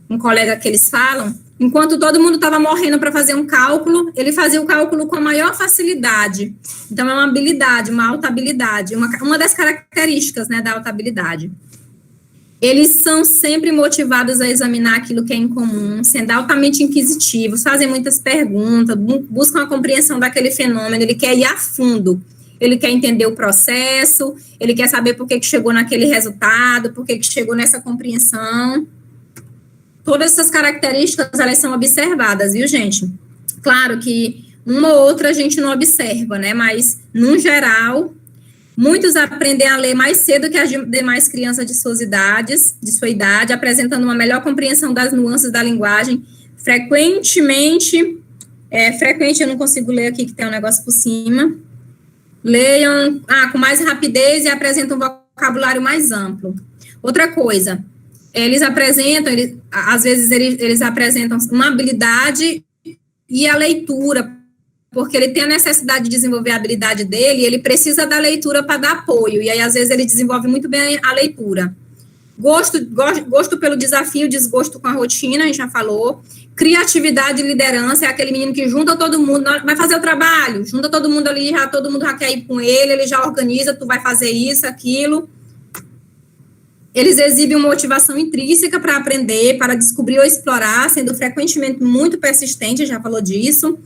um colega que eles falam, enquanto todo mundo estava morrendo para fazer um cálculo, ele fazia o cálculo com a maior facilidade. Então, é uma habilidade, uma alta habilidade, uma das características, né, da alta habilidade. Eles são sempre motivados a examinar aquilo que é incomum, sendo altamente inquisitivos, fazem muitas perguntas, buscam a compreensão daquele fenômeno, ele quer ir a fundo, ele quer entender o processo, ele quer saber por que chegou naquele resultado, por que chegou nessa compreensão. Todas essas características, elas são observadas, viu, gente? Claro que uma ou outra a gente não observa, né? Mas, no geral, muitos aprendem a ler mais cedo que as demais crianças de sua idade, apresentando uma melhor compreensão das nuances da linguagem. Frequente, eu não consigo ler aqui, que tem um negócio por cima. Leiam com mais rapidez e apresentam um vocabulário mais amplo. Outra coisa, às vezes eles apresentam uma habilidade e a leitura, porque ele tem a necessidade de desenvolver a habilidade dele, e ele precisa da leitura para dar apoio, e aí às vezes ele desenvolve muito bem a leitura. Gosto pelo desafio, desgosto com a rotina, a gente já falou. Criatividade e liderança, é aquele menino que junta todo mundo, vai fazer o trabalho, junta todo mundo ali, todo mundo já quer ir com ele já organiza, tu vai fazer isso, aquilo. Eles exibem uma motivação intrínseca para aprender, para descobrir ou explorar, sendo frequentemente muito persistente, já falou disso.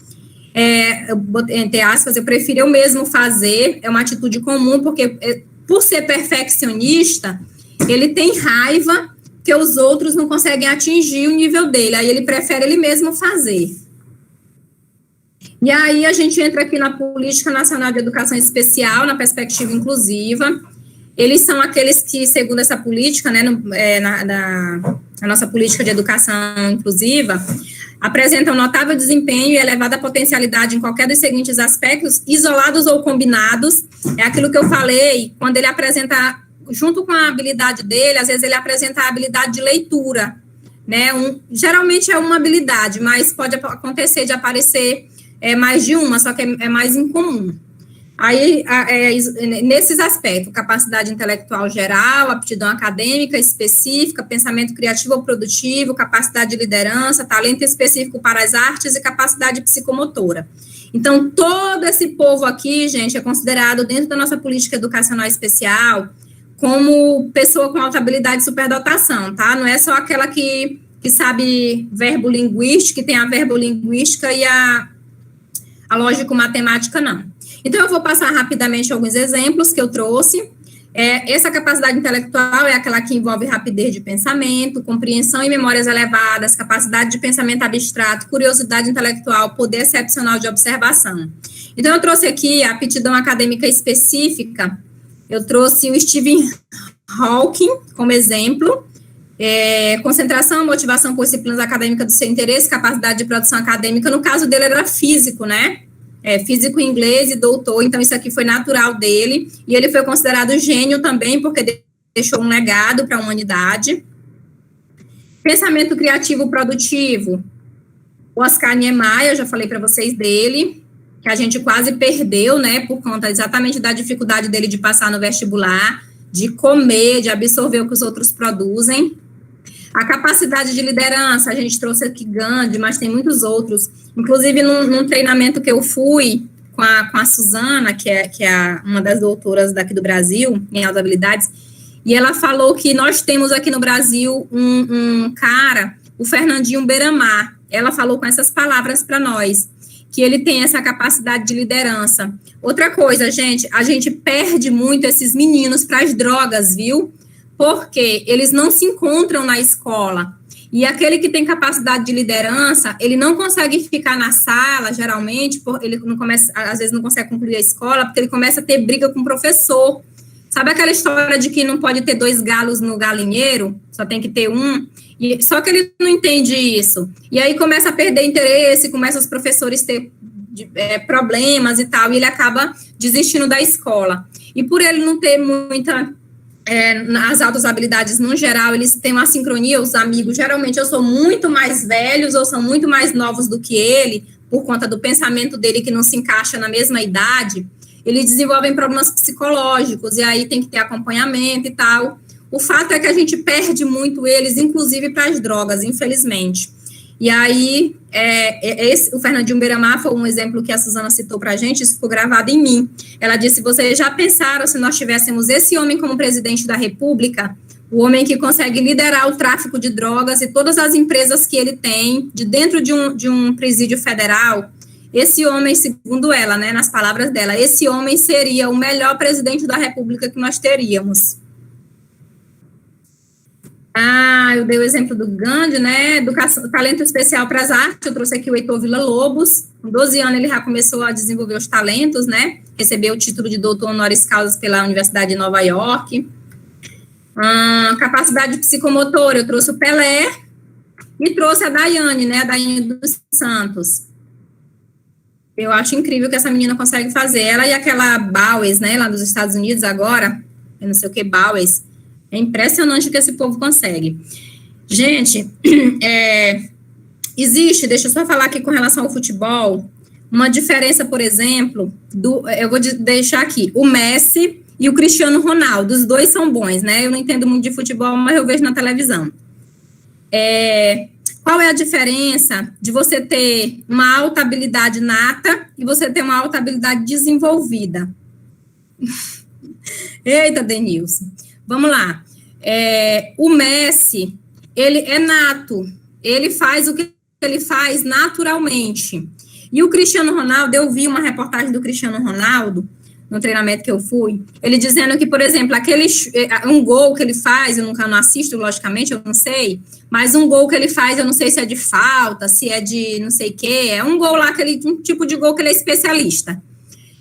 Entre aspas, eu prefiro eu mesmo fazer, é uma atitude comum, porque por ser perfeccionista, ele tem raiva que os outros não conseguem atingir o nível dele, aí ele prefere ele mesmo fazer. E aí a gente entra aqui na Política Nacional de Educação Especial, na perspectiva inclusiva. Eles são aqueles que, segundo essa política, né, na nossa política de educação inclusiva, apresentam notável desempenho e elevada potencialidade em qualquer dos seguintes aspectos, isolados ou combinados. É aquilo que eu falei, quando ele apresenta, junto com a habilidade dele, às vezes ele apresenta a habilidade de leitura, né? Geralmente é uma habilidade, mas pode acontecer de aparecer mais de uma, só que é mais incomum. Aí, nesses aspectos, capacidade intelectual geral, aptidão acadêmica específica, pensamento criativo ou produtivo, capacidade de liderança, talento específico para as artes e capacidade psicomotora. Então, todo esse povo aqui, gente, é considerado dentro da nossa política educacional especial como pessoa com alta habilidade de superdotação, tá? Não é só aquela que sabe verbo linguístico, que tem a verbolinguística e a lógico-matemática, não. Então, eu vou passar rapidamente alguns exemplos que eu trouxe. Essa capacidade intelectual é aquela que envolve rapidez de pensamento, compreensão e memórias elevadas, capacidade de pensamento abstrato, curiosidade intelectual, poder excepcional de observação. Então, eu trouxe aqui a aptidão acadêmica específica, eu trouxe o Stephen Hawking como exemplo, concentração, motivação por disciplinas acadêmicas do seu interesse, capacidade de produção acadêmica, no caso dele era físico, né? Físico inglês e doutor, então isso aqui foi natural dele, e ele foi considerado gênio também, porque deixou um legado para a humanidade. Pensamento criativo produtivo, o Oscar Niemeyer, eu já falei para vocês dele, que a gente quase perdeu, né, por conta exatamente da dificuldade dele de passar no vestibular, de comer, de absorver o que os outros produzem. A capacidade de liderança, a gente trouxe aqui Gandhi, mas tem muitos outros. Inclusive, num treinamento que eu fui com a Suzana, que é uma das doutoras daqui do Brasil, em altas habilidades, e ela falou que nós temos aqui no Brasil um cara, o Fernandinho Beiramar. Ela falou com essas palavras para nós, que ele tem essa capacidade de liderança. Outra coisa, gente, a gente perde muito esses meninos para as drogas, viu? Porque eles não se encontram na escola. E aquele que tem capacidade de liderança, ele não consegue ficar na sala, geralmente, ele não começa, às vezes não consegue concluir a escola, porque ele começa a ter briga com o professor. Sabe aquela história de que não pode ter 2 galos no galinheiro, só tem que ter um? Só que ele não entende isso. E aí começa a perder interesse, começa os professores a ter problemas e tal, e ele acaba desistindo da escola. E por ele não ter muita... as altas habilidades, no geral, eles têm uma sincronia, os amigos, geralmente, ou são muito mais velhos, ou são muito mais novos do que ele, por conta do pensamento dele que não se encaixa na mesma idade, eles desenvolvem problemas psicológicos, e aí tem que ter acompanhamento e tal. O fato é que a gente perde muito eles, inclusive para as drogas, infelizmente. E aí, o Fernandinho Beiramar foi um exemplo que a Suzana citou para a gente, isso ficou gravado em mim. Ela disse, vocês já pensaram se nós tivéssemos esse homem como presidente da República, o homem que consegue liderar o tráfico de drogas e todas as empresas que ele tem, de dentro de um presídio federal, esse homem, segundo ela, né, nas palavras dela, esse homem seria o melhor presidente da República que nós teríamos. Eu dei o exemplo do Gandhi, né, do talento especial para as artes, eu trouxe aqui o Heitor Villa-Lobos, com 12 anos ele já começou a desenvolver os talentos, né, recebeu o título de doutor honoris causa pela Universidade de Nova York. Capacidade psicomotora, eu trouxe o Pelé, e trouxe a Daiane, né, a Daiane dos Santos. Eu acho incrível que essa menina consegue fazer, ela e aquela Bowers, né, lá dos Estados Unidos agora, eu não sei o que, Bowers. É impressionante o que esse povo consegue. Gente, existe, deixa eu só falar aqui com relação ao futebol, uma diferença, por exemplo, eu vou deixar aqui, o Messi e o Cristiano Ronaldo, os dois são bons, né? Eu não entendo muito de futebol, mas eu vejo na televisão. Qual é a diferença de você ter uma alta habilidade nata e você ter uma alta habilidade desenvolvida? Eita, Denilson. Vamos lá. O Messi, ele é nato, ele faz o que ele faz naturalmente. E o Cristiano Ronaldo, eu vi uma reportagem do Cristiano Ronaldo, no treinamento que eu fui, ele dizendo que, por exemplo, um gol que ele faz, eu nunca não assisto, logicamente, eu não sei, mas um gol que ele faz, eu não sei se é de falta, se é de não sei o quê, é um gol lá, um tipo de gol que ele é especialista.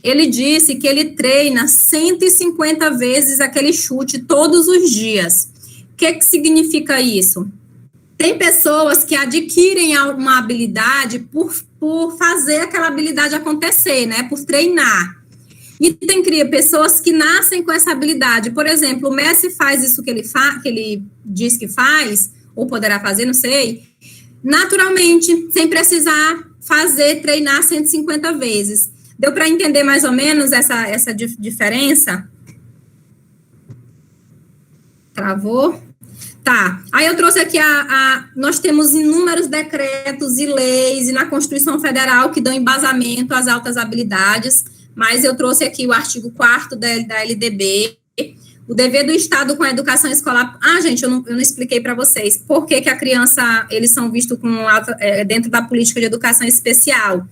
Ele disse que ele treina 150 vezes aquele chute todos os dias. O que significa isso? Tem pessoas que adquirem uma habilidade por fazer aquela habilidade acontecer, né? Por treinar. E tem pessoas que nascem com essa habilidade. Por exemplo, o Messi faz isso que ele diz que faz, ou poderá fazer, não sei, naturalmente, sem precisar treinar 150 vezes. Deu para entender mais ou menos essa diferença? Travou? Tá. Aí eu trouxe aqui nós temos inúmeros decretos e leis e na Constituição Federal que dão embasamento às altas habilidades, mas eu trouxe aqui o artigo 4º da LDB, o dever do Estado com a educação escolar. Gente, eu não expliquei para vocês por que a criança, eles são vistos dentro da política de educação especial.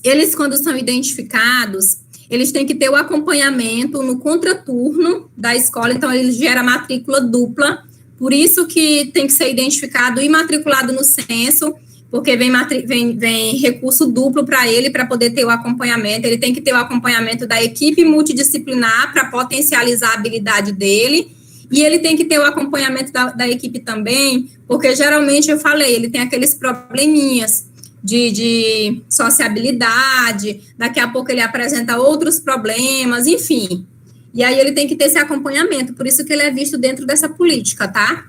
Eles, quando são identificados, eles têm que ter o acompanhamento no contraturno da escola, então ele gera matrícula dupla, por isso que tem que ser identificado e matriculado no censo, porque vem recurso duplo para ele, para poder ter o acompanhamento, ele tem que ter o acompanhamento da equipe multidisciplinar para potencializar a habilidade dele, e ele tem que ter o acompanhamento da equipe também, porque geralmente, eu falei, ele tem aqueles probleminhas, de sociabilidade, daqui a pouco ele apresenta outros problemas, enfim. E aí ele tem que ter esse acompanhamento, por isso que ele é visto dentro dessa política, tá?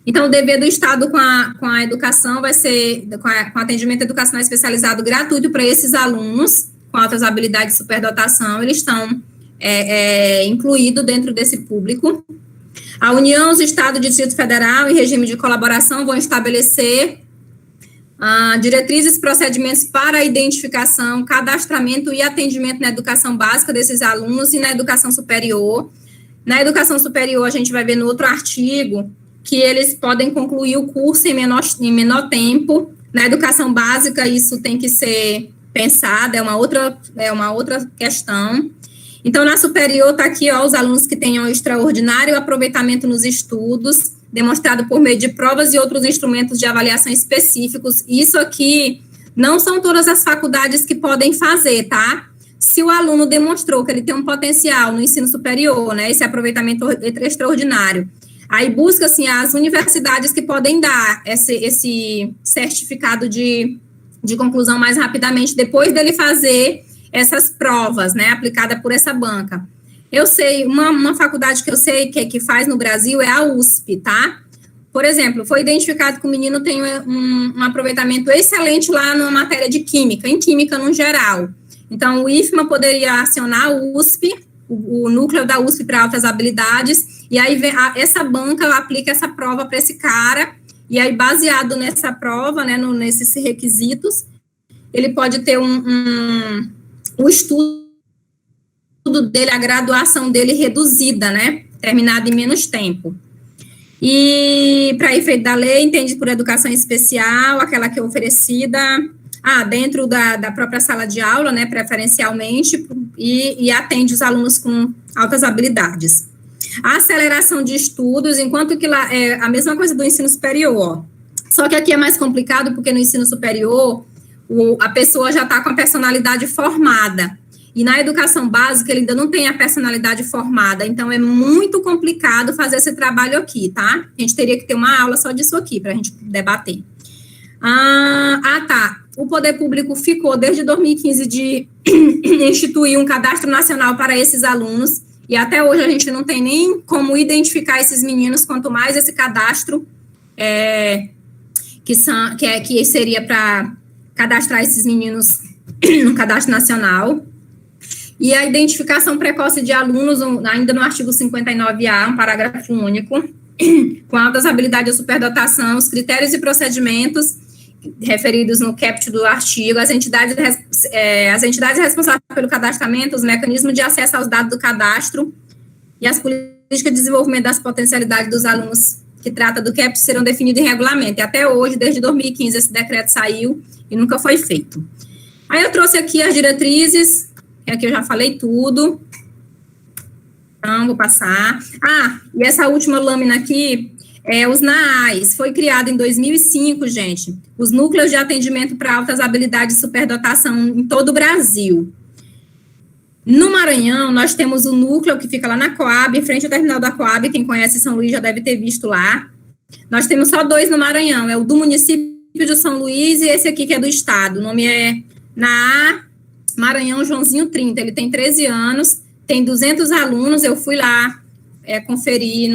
Então, o dever do Estado com a educação vai ser, com atendimento educacional especializado gratuito para esses alunos com altas habilidades de superdotação, eles estão incluídos dentro desse público. A União, os Estados, Distrito Federal, em regime de colaboração, vão estabelecer diretrizes e procedimentos para a identificação, cadastramento e atendimento na educação básica desses alunos e na educação superior. Na educação superior, a gente vai ver no outro artigo que eles podem concluir o curso em menor tempo. Na educação básica, isso tem que ser pensado, é uma outra questão. Então, na superior, está aqui, os alunos que tenham extraordinário aproveitamento nos estudos, demonstrado por meio de provas e outros instrumentos de avaliação específicos. Isso aqui não são todas as faculdades que podem fazer, tá? Se o aluno demonstrou que ele tem um potencial no ensino superior, né, esse aproveitamento extraordinário, aí busca, assim, as universidades que podem dar esse certificado de conclusão mais rapidamente, depois dele fazer essas provas, né, aplicada por essa banca. Eu sei, uma faculdade que eu sei que faz no Brasil é a USP, tá? Por exemplo, foi identificado que o menino tem um aproveitamento excelente lá na matéria de química, em química no geral. Então, o IFMA poderia acionar o USP, o núcleo da USP para altas habilidades, e aí essa banca aplica essa prova para esse cara, e aí baseado nessa prova, né, nesses requisitos, ele pode ter o estudo dele, a graduação dele reduzida, né, terminada em menos tempo. E, para efeito da lei, entende por educação especial, aquela que é oferecida dentro da própria sala de aula, né, preferencialmente, e atende os alunos com altas habilidades. A aceleração de estudos, enquanto que lá é a mesma coisa do ensino superior, só que aqui é mais complicado, porque no ensino superior, a pessoa já está com a personalidade formada, e na educação básica ele ainda não tem a personalidade formada, então é muito complicado fazer esse trabalho aqui, tá? A gente teria que ter uma aula só disso aqui, para a gente debater. Tá. O poder público ficou, desde 2015, de instituir um cadastro nacional para esses alunos, e até hoje a gente não tem nem como identificar esses meninos, quanto mais esse cadastro, que seria para cadastrar esses meninos no cadastro nacional. E a identificação precoce de alunos, ainda no artigo 59A, um parágrafo único, com altas habilidades de superdotação, os critérios e procedimentos referidos no caput do artigo, as entidades responsáveis pelo cadastramento, os mecanismos de acesso aos dados do cadastro e as políticas de desenvolvimento das potencialidades dos alunos que trata do caput serão definidos em regulamento. E até hoje, desde 2015, esse decreto saiu e nunca foi feito. Aí eu trouxe aqui as diretrizes, aqui eu já falei tudo. Então, vou passar. E essa última lâmina aqui os NAAs, foi criado em 2005, gente, os núcleos de atendimento para altas habilidades de superdotação em todo o Brasil. No Maranhão, nós temos o núcleo que fica lá na Coab, em frente ao terminal da Coab, quem conhece São Luís já deve ter visto lá. Nós temos só 2 no Maranhão, é o do município de São Luís e esse aqui que é do estado. O nome é NAA Maranhão Joãozinho 30, ele tem 13 anos, tem 200 alunos, eu fui lá conferir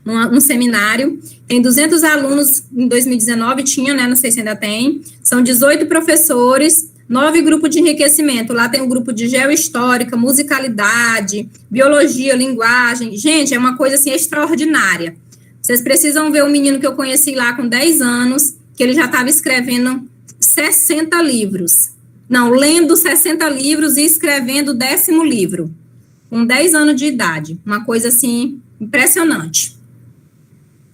num seminário, tem 200 alunos em 2019, tinha, né, não sei se ainda tem, são 18 professores, 9 grupos de enriquecimento, lá tem um grupo de geohistórica, musicalidade, biologia, linguagem, gente, é uma coisa, assim, extraordinária. Vocês precisam ver o menino que eu conheci lá com 10 anos, que ele já estava escrevendo 60 livros, não, lendo 60 livros e escrevendo o 10º livro, com 10 anos de idade, uma coisa, assim, impressionante.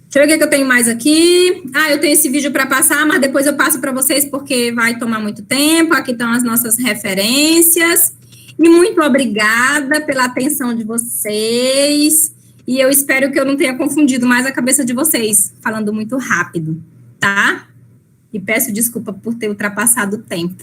Deixa eu ver o que eu tenho mais aqui. Eu tenho esse vídeo para passar, mas depois eu passo para vocês porque vai tomar muito tempo. Aqui estão as nossas referências. E muito obrigada pela atenção de vocês. E eu espero que eu não tenha confundido mais a cabeça de vocês, falando muito rápido, tá? E peço desculpa por ter ultrapassado o tempo.